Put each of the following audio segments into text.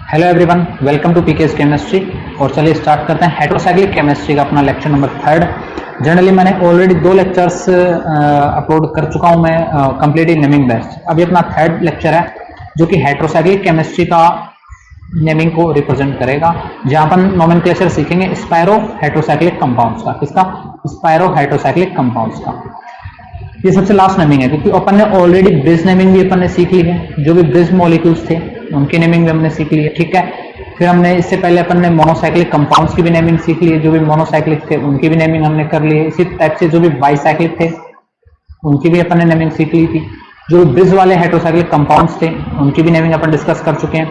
Hello everyone, welcome to PKS chemistry. और चलिए start करते हैं हेटेरोसाइक्लिक केमिस्ट्री का अपना लेक्चर नंबर 3। जनरली मैंने ऑलरेडी 2 लेक्चर्स अपलोड कर चुका हूं मैं कंप्लीटली नेमिंग बेस्ड। अभी अपना 3rd लेक्चर है जो कि हेटेरोसाइक्लिक केमिस्ट्री का नेमिंग को रिप्रेजेंट करेगा, जहां अपन नोमेनक्लेचर सीखेंगे स्पायरो हेटेरोसाइक्लिक कंपाउंड्स का। किसका? स्पायरो हेटेरोसाइक्लिक कंपाउंड्स का। ये सबसे लास्ट नेमिंग है क्योंकि अपन ने ऑलरेडी ब्रिज नेमिंग भी अपन ने सीख ली है। जो भी ब्रिज मॉलिक्यूल्स थे उनकी नेमिंग भी हमने सीख ली है, ठीक है। फिर हमने इससे पहले अपन ने मोनोसाइक्लिक कंपाउंड्स की भी नेमिंग सीख ली है। जो भी मोनोसाइक्लिक थे उनकी भी नेमिंग हमने कर ली है। इसी टाइप से जो भी बाइसाइक्लिक थे उनकी भी अपन ने नेमिंग सीख ली थी। जो ब्रिज वाले हेटेरोसाइक्लिक कंपाउंड्स थे उनकी भी नेमिंग अपन डिस्कस कर चुके हैं।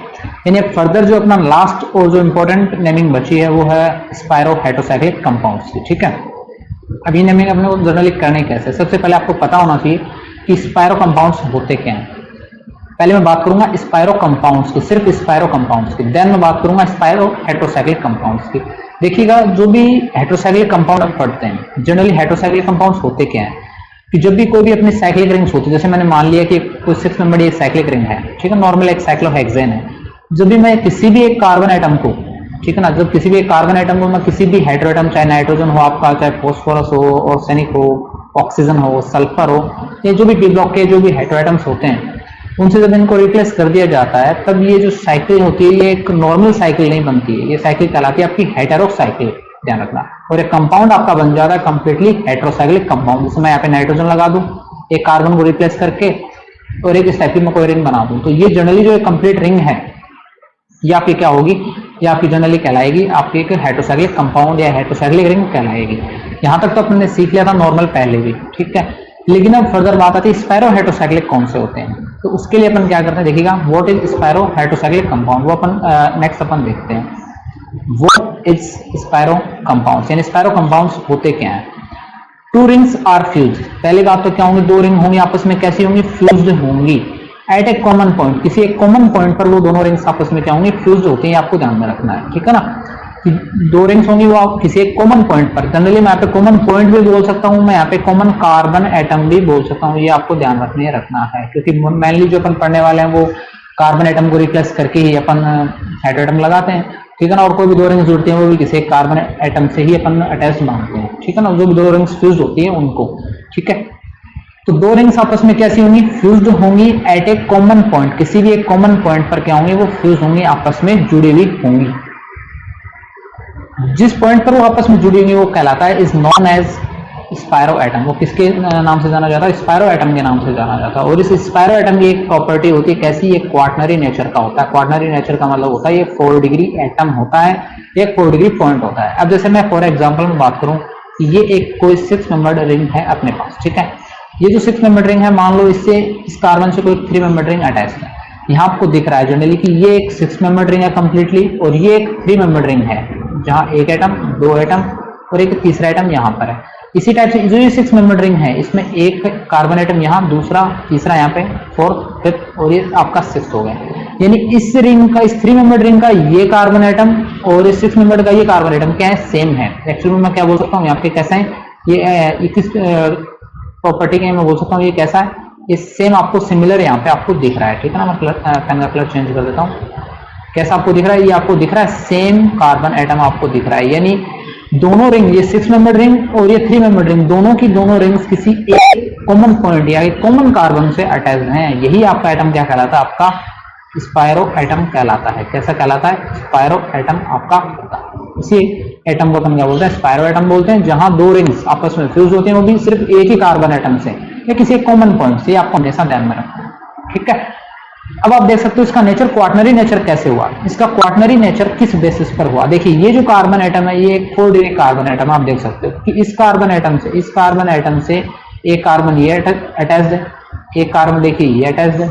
यानी अब फर्दर जो अपना लास्ट और जो इंपॉर्टेंट नेमिंग बची है वो है स्पायरो हेटेरोसाइक्लिक कंपाउंड्स की, ठीक है। अब ये नेमिंग अपने को जनरली करने कैसे? सबसे पहले आपको पता होना चाहिए कि स्पायरो कंपाउंड्स होते क्या हैं। पहले मैं बात करूंगा स्पायरो कंपाउंड्स की, सिर्फ स्पायरो कंपाउंड्स की। देन मैं बात करूंगा स्पायरो हेटेरोसाइक्लिक कंपाउंड्स की। देखिएगा, जो भी हेटेरोसाइक्लिक कंपाउंड आप पढ़ते हैं, जनरली हेटेरोसाइक्लिक कंपाउंड्स होते क्या हैं कि जब भी कोई भी अपनी साइक्लिक रिंग्स होती है, जैसे मैंने मान लिया कि कोई 6 मेंबर एक साइक्लिक रिंग है, ठीक है, नॉर्मल एक साइक्लोहेक्सेन है। जब भी मैं किसी भी एक कार्बन आइटम को, ठीक है ना, जब किसी भी एक कार्बन आइटम को मैं किसी भी हेटेरोएटम, चाहे नाइट्रोजन हो आपका, चाहे फॉस्फोरस हो, ऑर्सेनिक हो, ऑक्सीजन हो, सल्फर हो, ये जो भी डी ब्लॉक के जो भी हेटेरोएटम्स होते हैं उनसे जब इनको रिप्लेस कर दिया जाता है तब ये जो साइकिल होती है ये एक नॉर्मल साइकिल नहीं बनती है। ये साइकिल कहलाती है आपकी हेटेरो साइकिल, ध्यान रखना। और एक कंपाउंड आपका बन जाता है कंप्लीटली हेटेरोसाइक्लिक कंपाउंड। जैसे मैं यहाँ पे नाइट्रोजन लगा दूं एक कार्बन को रिप्लेस करके और एक स्टेपी में कोई रिंग बना दूं, तो ये जनरली जो एक कंप्लीट रिंग है ये आपकी क्या होगी? ये आपकी जनरली कहलाएगी आपकी एक हेटेरोसाइक्लिक कंपाउंड या हेटेरोसाइक्लिक रिंग कहलाएगी। यहाँ तक तो अपने सीख लिया था नॉर्मल पहले भी, ठीक है। लेकिन अब फर्दर बात आती है स्पायरो हेटेरोसाइक्लिक कौन से होते हैं। तो उसके लिए अपन क्या करते हैं, देखिएगा, व्हाट इज स्पायरो हेटेरोसाइक्लिक कंपाउंड, वो अपन नेक्स्ट अपन देखते हैं। व्हाट इज स्पायरो कंपाउंड्स, यानी स्पायरो कंपाउंड्स होते क्या हैं। 2 रिंग्स आर फ्यूज्ड। पहली बात तो क्या होंगी, 2 रिंग होंगी, आपस में कैसी होंगी? फ्यूज्ड होंगी एट ए कॉमन पॉइंट। किसी एक कॉमन पॉइंट पर वो दोनों रिंग्स आपस में क्या होंगी? फ्यूज्ड होती हैं। आपको ध्यान में रखना है, ठीक है ना। 2 रिंग्स होंगी वो आप किसी एक कॉमन पॉइंट पर। जनरली मैं यहाँ पे कॉमन पॉइंट भी बोल सकता हूँ, मैं यहाँ पे कॉमन कार्बन एटम भी बोल सकता हूँ। ये आपको ध्यान रखना है क्योंकि मेनली जो अपन पढ़ने वाले हैं वो कार्बन एटम को रिप्लेस करके ही अपन हेटेरोएटम लगाते हैं, ठीक है ना। और कोई भी 2 रिंग्स जुड़ती हैं वो भी किसी एक कार्बन एटम से ही अपन अटैच मानते हैं, ठीक है ना। जो भी 2 रिंग्स फ्यूज होती है उनको, ठीक है। तो 2 रिंग्स आपस में कैसी होंगी? फ्यूज्ड होंगी एट ए कॉमन पॉइंट। किसी भी एक कॉमन पॉइंट पर क्या होंगी? वो फ्यूज होंगी, आपस में जुड़ी हुई होंगी। जिस पॉइंट पर वो आपस में जुड़ी हुई वो कहलाता है इज नॉन एज स्पायरो एटम। वो किसके नाम से जाना जाता है? स्पायरो एटम के नाम से जाना जाता है। और इस स्पायरो एटम की एक प्रॉपर्टी होती है कैसी? ये क्वार्टनरी नेचर का होता है। क्वार्टनरी नेचर का मतलब होता है ये 4 डिग्री एटम होता है, एक 4 डिग्री पॉइंट होता है। अब जैसे मैं फॉर एग्जाम्पल में बात करूं, ये एक कोई 6 मेंबर्ड रिंग है अपने पास, ठीक है। ये जो 6 मेंबर्ड रिंग है, मान लो इससे इस कार्बन से कोई 3 मेंबर्ड रिंग अटैच है। यहाँ आपको दिख रहा है जनरली कि ये एक 6 मेंबर्ड रिंग है कंप्लीटली, और ये एक 3 मेंबर्ड रिंग है जहां एक एटम, 2 एटम और एक तीसरा एटम यहाँ पर है। इसी टाइप से जो ये 6 मेंबर्ड रिंग है इसमें एक कार्बन एटम यहाँ, दूसरा, तीसरा यहाँ पे, 4th, 5th और ये आपका 6th हो गया। यानी इस रिंग का, इस 3 मेंबर्ड रिंग का ये कार्बन एटम और इस 6 मेंबर्ड का ये कार्बन एटम क्या है? सेम है। एक्चुअली मैं क्या बोल सकता हूँ यहाँ पे कैसा है ये किस प्रॉपर्टी के मैं बोल सकता हूँ ये कैसा है? ये सेम आपको सिमिलर यहाँ पे आपको दिख रहा है, ठीक है ना। मैं पेन का कलर चेंज कर देता हूँ। कैसा आपको दिख रहा है? ये आपको दिख रहा है सेम कार्बन एटम आपको दिख रहा है। यानी दोनों रिंग, ये 6 मेंबर्ड रिंग और ये 3 मेंबर्ड रिंग, दोनों की दोनों रिंग्स किसी एक कॉमन पॉइंट या एक कॉमन कार्बन से अटैच हैं। यही आपका एटम क्या कहलाता है? आपका स्पायरो एटम कहलाता है। कैसा कहलाता है? स्पायरो एटम आपका होता है। इसी एटम को अपन क्या बोलते हैं? स्पायरो एटम बोलते हैं, जहां 2 रिंग्स आपस में फ्यूज होती हैं, वो भी सिर्फ एक ही कार्बन एटम से या किसी एक कॉमन पॉइंट से। आपको हमेशा ध्यान में रखना है, ठीक है। अब आप देख सकते हो इसका नेचर, क्वार्टनरी नेचर कैसे हुआ? इसका क्वार्टनरी नेचर किस बेसिस पर हुआ? देखिए, ये जो कार्बन एटम है ये एक 4 डिग्री कार्बन एटम। आप देख सकते हो कि इस कार्बन एटम से एक कार्बन ये अटैच्ड है, एक कार्बन देखिए ये अटैच्ड है,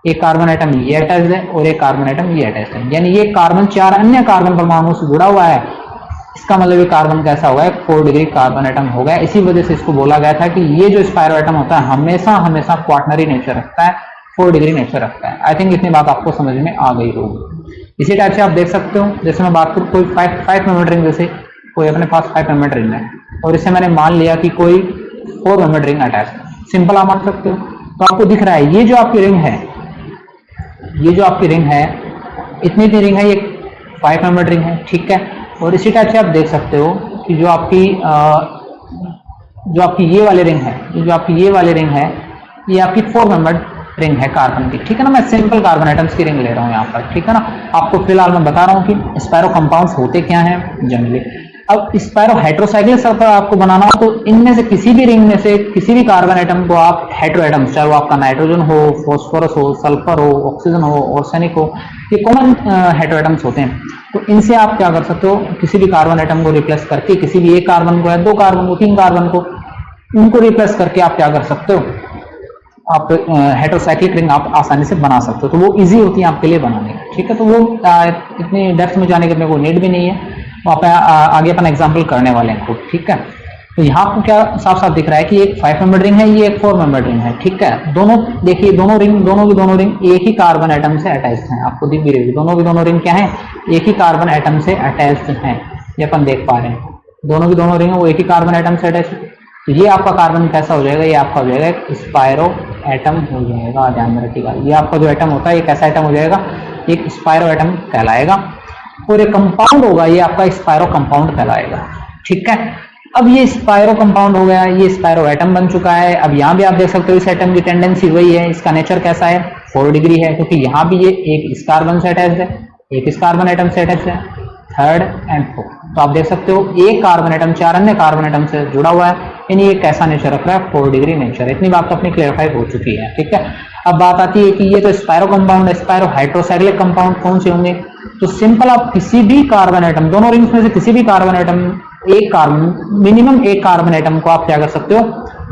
एक कार्बन एटम ये अटैच्ड है और एक कार्बन एटम ये अटैच्ड है। यानी ये कार्बन 4 अन्य कार्बन परमाणुओं से जुड़ा हुआ है। इसका मतलब ये कार्बन कैसा होगा? 4 डिग्री कार्बन एटम हो गया। इसी वजह से इसको बोला गया था कि ये जो स्पायरो एटम होता है हमेशा क्वार्टनरी नेचर रखता है, 4 डिग्री नेचर रखता है। आई थिंक इतनी बात आपको समझ में आ गई होगी। इसी टाइप से आप देख सकते हो, जैसे मैं बात करूँ कोई 5 मेंबर्ड रिंग, जैसे कोई अपने पास 5 मेंबर्ड रिंग है और इससे मैंने मान लिया कि कोई 4 मेंबर्ड रिंग अटैच है। सिंपल आप मान सकते हो। तो आपको दिख रहा है ये जो आपकी रिंग है इतनी रिंग है, ये 5 मेंबर रिंग है, ठीक है। और इसी टाइप से आप देख सकते हो कि जो आपकी ये वाली रिंग है, ये आपकी 4 मेंबर रिंग है कार्बन की, ठीक है ना। मैं सिंपल कार्बन एटम्स की रिंग ले रहा हूँ यहाँ पर, ठीक है ना। आपको फिलहाल मैं बता रहा हूँ कि स्पायरो कंपाउंड्स होते क्या हैं जनरली। अब स्पायरो हाइड्रोसाइक्लिक सल्फर आपको बनाना हो तो इनमें से किसी भी रिंग में से किसी भी कार्बन एटम को आप हेटेरो एटम्स, चाहे वो आपका नाइट्रोजन हो, फॉस्फोरस हो, सल्फर हो, ऑक्सीजन हो, ऑर्सेनिक हो, ये कॉमन हेटेरो एटम्स होते हैं। तो इनसे आप क्या कर सकते हो, किसी भी कार्बन एटम को रिप्लेस करके, किसी भी एक कार्बन को या 2 कार्बन को, 3 कार्बन को, उनको रिप्लेस करके आप क्या कर सकते हो, आप हेटेरोसाइक्लिक रिंग आप आसानी से बना सकते हो। तो वो इजी होती है आपके लिए बनाने, ठीक है। तो वो इतनी डेप्थ में जाने की अपने को नीड भी नहीं है, वहाँ पे आगे अपन एग्जांपल करने वाले हैं खुद, ठीक है। तो यहाँ आपको क्या साफ साफ दिख रहा है कि एक 5 मेंबर रिंग है, ये एक 4 मेंबर रिंग है, ठीक है। दोनों देखिए, दोनों की दोनों रिंग एक ही कार्बन एटम से अटैच्ड हैं, आपको दिख भी रही है। दोनों की दोनों रिंग क्या है, एक ही कार्बन एटम से अटैच्ड हैं, ये अपन देख पा रहे हैं। दोनों की दोनों रिंग है वो एक ही कार्बन एटम से अटैच्ड। तो ये आपका कार्बन कैसा हो जाएगा, ये आपका हो जाएगा एक स्पायरो एटम हो जाएगा, ध्यान में रखिएगा। ये आपका जो एटम होता है ये कैसा एटम हो जाएगा, एक स्पायरो एटम कहलाएगा। और ये कंपाउंड होगा, ये आपका स्पायरो कंपाउंड कहलाएगा, ठीक है। अब ये स्पायरो कंपाउंड हो गया, ये स्पायरो एटम बन चुका है। अब यहाँ भी आप देख सकते हो इस एटम की टेंडेंसी वही है, इसका नेचर कैसा है, 4 डिग्री है, क्योंकि यहाँ भी ये एक इस कार्बन से अटैच्ड है, एक इस कार्बन एटम से अटैच्ड है, 3rd and 4th। तो आप देख सकते हो एक कार्बन एटम 4 अन्य कार्बन एटम से जुड़ा हुआ है, यानी ये कैसा नेचर रख रहा है, 4 डिग्री नेचर। इतनी बात तो अपनी क्लियरफाई हो चुकी है, ठीक है। अब बात आती है कि ये तो स्पायरो कंपाउंड है, स्पायरो हाइड्रोसाइक्लिक कंपाउंड कौन से होंगे। तो सिंपल, आप किसी भी कार्बन एटम, दोनों रिंग्स में से किसी भी कार्बन एटम, एक कार्बन, मिनिमम एक कार्बन एटम को आप क्या कर सकते हो,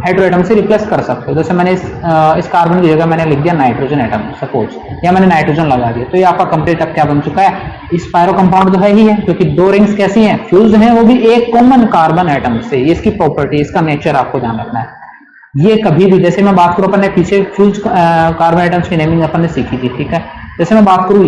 हेटेरो एटम से रिप्लेस कर सकते हो। जैसे मैंने इस कार्बन की जगह मैंने लिख दिया नाइट्रोजन एटम सपोज, या मैंने नाइट्रोजन लगा दिया, तो ये आपका कंप्लीट अब क्या बन चुका है, स्पायरो कंपाउंड तो है ही है, क्योंकि 2 रिंग्स कैसी हैं, फ्यूज्ड हैं, वो भी एक कॉमन कार्बन एटम से। ये इसकी प्रॉपर्टी, इसका नेचर आपको ध्यान रखना है। ये कभी भी, जैसे मैं बात करूं, अपन ने पीछे फ्यूज कार्बन एटम्स की नेमिंग अपन ने सीखी थी, ठीक है। जैसे मैं बात करूं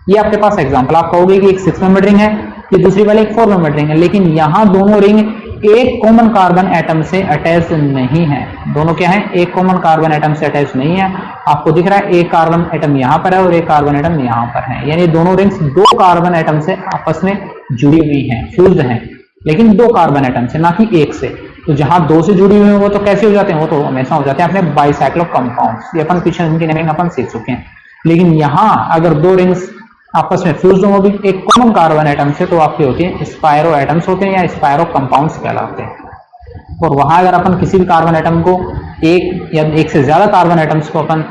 ये आपके पास एग्जांपल, आप कहोगे कि एक 6 मेंबर रिंग है, ये दूसरी वाली एक 4 मेंबर रिंग है, लेकिन यहाँ दोनों रिंग एक कॉमन कार्बन एटम से अटैच नहीं है। दोनों क्या है, एक कॉमन कार्बन एटम से अटैच नहीं है। आपको दिख रहा है एक कार्बन एटम यहाँ पर है और एक कार्बन एटम यहाँ पर है, यानी दोनों रिंग्स 2 कार्बन एटम से आपस में जुड़ी हुई हैं, फ्यूज्ड हैं, लेकिन 2 कार्बन एटम से, ना कि एक से। तो जहां 2 से जुड़ी हुई है वो तो कैसे हो जाते हैं, वो तो हमेशा हो जाते हैं अपने बाइसाइक्लो कंपाउंड्स। ये अपन पीछे इनकी नेमिंग अपन सीख चुके हैं। लेकिन यहाँ अगर 2 रिंग्स आपस में फ्यूज्ड हो भी एक कॉमन कार्बन एटम से, तो आपकी होती है स्पायरो एटम्स होते हैं या स्पायरो कंपाउंड्स कहलाते हैं। और वहां अगर अपन किसी भी कार्बन एटम को एक या एक से ज्यादा कार्बन एटम्स को अपन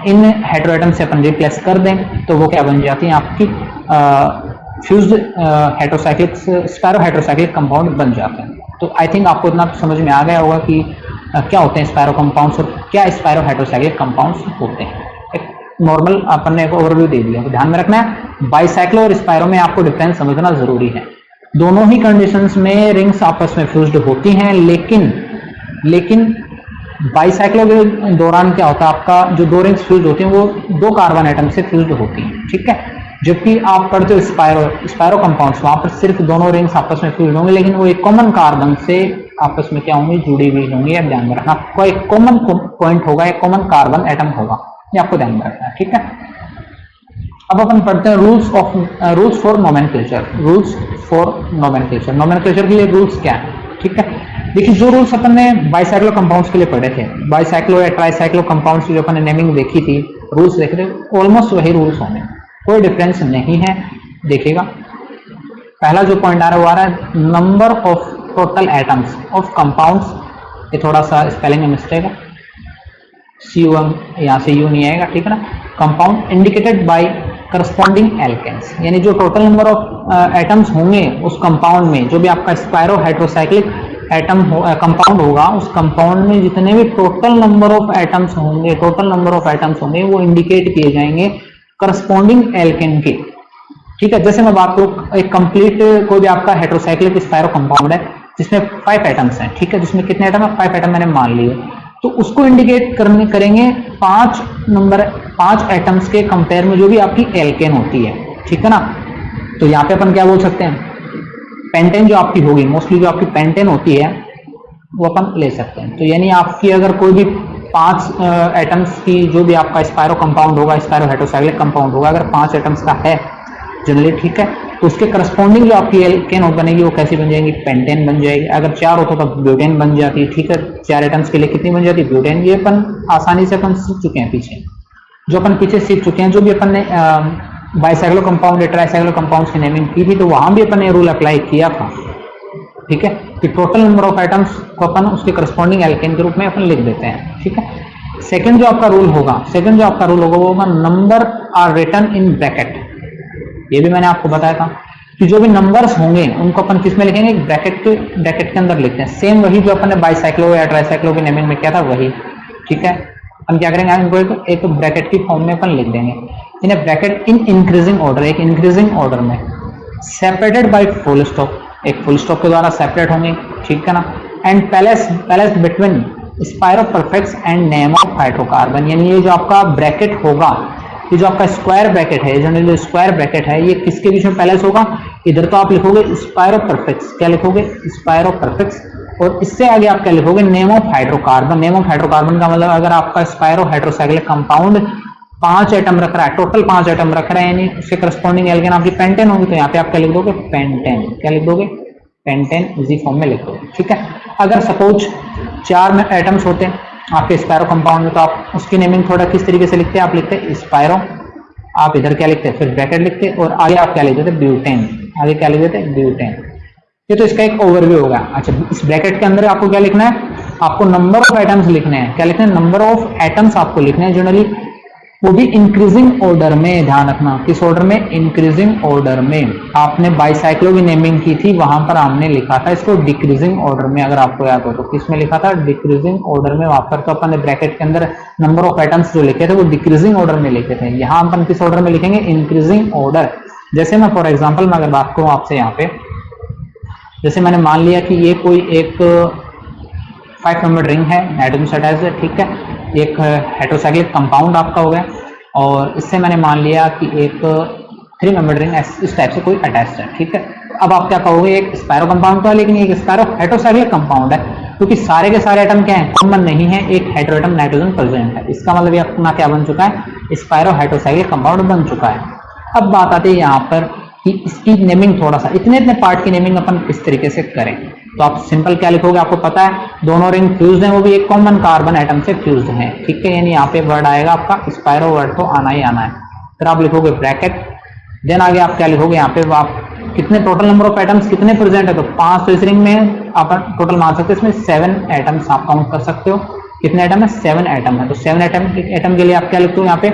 इन हेटेरो एटम से अपन रिप्लेस कर दें, तो वो क्या बन जाती है, आपकी फ्यूज्ड हेटेरोसाइक्लिक, स्पायरो हेटेरोसाइक्लिक कंपाउंड बन जाते हैं। तो आई थिंक आपको इतना समझ में आ गया होगा कि क्या होते हैं स्पायरो कंपाउंड्स और क्या स्पायरो हेटेरोसाइक्लिक कंपाउंड्स होते हैं। नॉर्मल अपन ने एक ओवरव्यू दे दिया, तो ध्यान में रखना है बाइसाइक्लो और स्पायरो में आपको डिफरेंस समझना जरूरी है। दोनों ही कंडीशंस में रिंग्स आपस में फ्यूज्ड होती हैं, लेकिन बाइसाइक्लो के दौरान क्या होता है, आपका जो 2 रिंग्स फ्यूज्ड होती हैं वो 2 कार्बन एटम से फ्यूज्ड होती हैं, ठीक है। जबकि आप पढ़ते हो स्पायरो कंपाउंड्स, वहां पर सिर्फ दोनों रिंग्स आपस में फ्यूज्ड होंगे, लेकिन वो एक कॉमन कार्बन से आपस में क्या होंगी, जुड़ी हुई होंगी। अब ध्यान में रखना, आपको एक कॉमन पॉइंट होगा, एक कॉमन कार्बन एटम होगा, ये आपको ध्यान में रखना है, ठीक है। अब अपन पढ़ते हैं rules for nomenclature. Rules for nomenclature, nomenclature के लिए रूल्स क्या है, ठीक है। देखिए, जो रूल्स अपन ने बाइसाइक्लो कंपाउंड्स के लिए पढ़े थे, बाइसाइक्लो या ट्राइसाइक्लो कंपाउंड्स की जो अपन ने नेमिंग देखी थी, रूल्स देखे थे, ऑलमोस्ट वही रूल्स होंगे, कोई डिफरेंस नहीं है। देखिएगा, पहला जो पॉइंट आ रहा है number of total atoms of compounds, ये थोड़ा सा स्पेलिंग में मिस्टेक है, CUM यहाँ से यू नहीं आएगा, ठीक है ना। Compound indicated by corresponding alkenes, यानी जो टोटल नंबर ऑफ एटम्स होंगे उस कंपाउंड में, जो भी आपका स्पायरो हाइड्रोसाइक्लिक एटम कंपाउंड होगा, उस कंपाउंड में जितने भी टोटल नंबर ऑफ एटम्स होंगे वो इंडिकेट किए जाएंगे करस्पॉन्डिंग एल्केन के, ठीक है। जैसे मैं बात करूँ, एक कंप्लीट कोई भी आपका हेटेरोसाइक्लिक स्पायरो कंपाउंड है जिसमें 5 एटम्स हैं, ठीक है, जिसमें कितने एटम है, 5 एटम मैंने मान लिए, तो उसको इंडिकेट करेंगे 5 एटम्स के कंपेयर में जो भी आपकी एल्केन होती है, ठीक है ना। तो यहाँ पे अपन क्या बोल सकते हैं, पेंटेन जो आपकी होगी, मोस्टली जो आपकी पेंटेन होती है वो अपन ले सकते हैं। तो यानी आपकी अगर कोई भी 5 एटम्स की जो भी आपका स्पायरो कंपाउंड होगा, स्पायरो हेटेरोसाइक्लिक कंपाउंड होगा, अगर 5 एटम्स का है जनरली, ठीक है, तो उसके करस्पॉन्डिंग जो आपकी एल्केन बनेगी वो कैसी बन जाएगी, पेंटेन बन जाएगी। अगर 4 होता तो ब्यूटेन बन जाती, ठीक है। 4 एटम्स के लिए कितनी बन जाती, ब्यूटेन। ये अपन आसानी से अपन सीख चुके हैं पीछे, जो अपन पीछे सीख चुके हैं, जो भी अपन ने बाइसाइक्लो कंपाउंड या ट्राइसाइक्लो कंपाउंड्स की नेमिंग की थी, तो वहां भी अपन ने रूल अप्लाई किया था, ठीक है, कि टोटल नंबर ऑफ एटम्स को अपन उसके करस्पॉन्डिंग एल्केन के रूप में अपन लिख देते हैं, ठीक है। सेकंड जो आपका रूल होगा वो होगा number are written in bracket. ये भी मैंने आपको बताया था कि जो भी नंबर्स होंगे उनको अपन किस में लिखेंगे, ब्रैकेट के अंदर लिखते हैं। सेम वही जो अपन ने बाइसाइक्लो या ट्राइसाइक्लो की नेमिंग में किया था वही, ठीक है। हम क्या करेंगे, इनको एक ब्रैकेट की फॉर्म में अपन लिख देंगे। In bracket in increasing order, एक इंक्रीजिंग ऑर्डर में, सेपरेटेड बाय फुल स्टॉप, एक फुल स्टॉप के द्वारा सेपरेट होंगे, ठीक है ना। And place between spiro prefixes and name of hydrocarbon, यानी ये जो आपका ब्रैकेट होगा, ये जो आपका स्क्वायर ब्रैकेट है, जनरली स्क्वायर ब्रैकेट है, ये किसके बीच में पैलेस होगा, इधर तो आप लिखोगे स्पायरो परफेक्ट्स, क्या लिखोगे, स्पायरो परफेक्ट्स, और इससे आगे आप क्या लिखोगे, name of hydrocarbon. Name of hydrocarbon का मतलब अगर आपका स्पायरो हाइड्रोसाइक्लिक कंपाउंड 5 एटम रख रहा है, टोटल 5 एटम रख रहा है, यानी उसके करस्पॉन्डिंग एल्केन आपकी पेंटेन होगी, तो यहाँ पे आप क्या लिख दोगे, पेंटेन, क्या लिख दोगे, पेंटेन इसी फॉर्म में लिख दोगे, ठीक है। अगर सपोज 4 एटम्स होते हैं आपके स्पायरो कंपाउंड में, तो आप उसकी नेमिंग थोड़ा किस तरीके से लिखते हैं, आप लिखते हैं स्पायरो, आप इधर क्या लिखते हैं, फिर ब्रैकेट लिखते हैं, और आगे आप क्या लिख देते हैं, ब्यूटेन, आगे क्या लिख देते हैं, ब्यूटेन। ये तो इसका एक ओवरव्यू होगा। अच्छा, इस ब्रैकेट के अंदर आपको क्या लिखना है, आपको नंबर ऑफ एटम्स लिखने हैं, क्या लिखना है, नंबर ऑफ एटम्स आपको लिखने हैं, जनरली वो भी इंक्रीजिंग ऑर्डर में। ध्यान रखना किस ऑर्डर में, इंक्रीजिंग ऑर्डर में। आपने बाइसाइक्लो की नेमिंग की थी, वहां पर हमने लिखा था इसको डिक्रीजिंग ऑर्डर में, अगर आपको याद हो तो। किसमें लिखा था, डिक्रीजिंग ऑर्डर में। वहां पर तो अपन ने ब्रैकेट के अंदर नंबर ऑफ एटम्स जो लिखे थे वो डिक्रीजिंग ऑर्डर में लिखे थे। यहाँ अपन किस ऑर्डर में लिखेंगे, इंक्रीजिंग ऑर्डर। जैसे मैं फॉर एग्जाम्पल मैं अगर बात करूं आपसे, यहाँ पे जैसे मैंने मान लिया कि ये कोई एक 5 मेंबर रिंग है, नाइट्रोजन से अटैच्ड है, ठीक है, एक हेटेरोसाइक्लिक कंपाउंड आपका हो गया, और इससे मैंने मान लिया कि एक 3 मेंबर रिंग इस टाइप से कोई अटैच्ड है, ठीक है। अब आप क्या कहोगे, एक स्पायरो कंपाउंड तो है, लेकिन एक स्पायरो हेटेरोसाइक्लिक कंपाउंड है, क्योंकि सारे के सारे एटम क्या है, कॉमन नहीं है, एक हेटेरो एटम नाइट्रोजन प्रेजेंट है। इसका मतलब ये अपना क्या बन चुका है, स्पायरो हेटेरोसाइक्लिक कंपाउंड बन चुका है। अब बात आती है यहाँ पर कि इसकी नेमिंग थोड़ा सा, इतने पार्ट की नेमिंग अपन किस तरीके से करें। तो आप सिंपल क्या लिखोगे, आपको पता है दोनों रिंग फ्यूज्ड हैं, वो भी एक कॉमन कार्बन एटम से फ्यूज्ड हैं, ठीक है। यानी यहाँ पे वर्ड आएगा आपका स्पायरो, वर्ड तो आना ही आना है। फिर आप लिखोगे ब्रैकेट, देन आगे आप क्या लिखोगे, यहाँ पे आप कितने टोटल नंबर ऑफ एटम्स कितने प्रेजेंट है, तो 5। तो इस रिंग में आप टोटल मान सकते हैं, इसमें 7 एटम्स आप काउंट कर सकते हो। कितने एटम है, 7 एटम है। तो 7 एटम के लिए आप क्या लिखते हो, यहाँ पे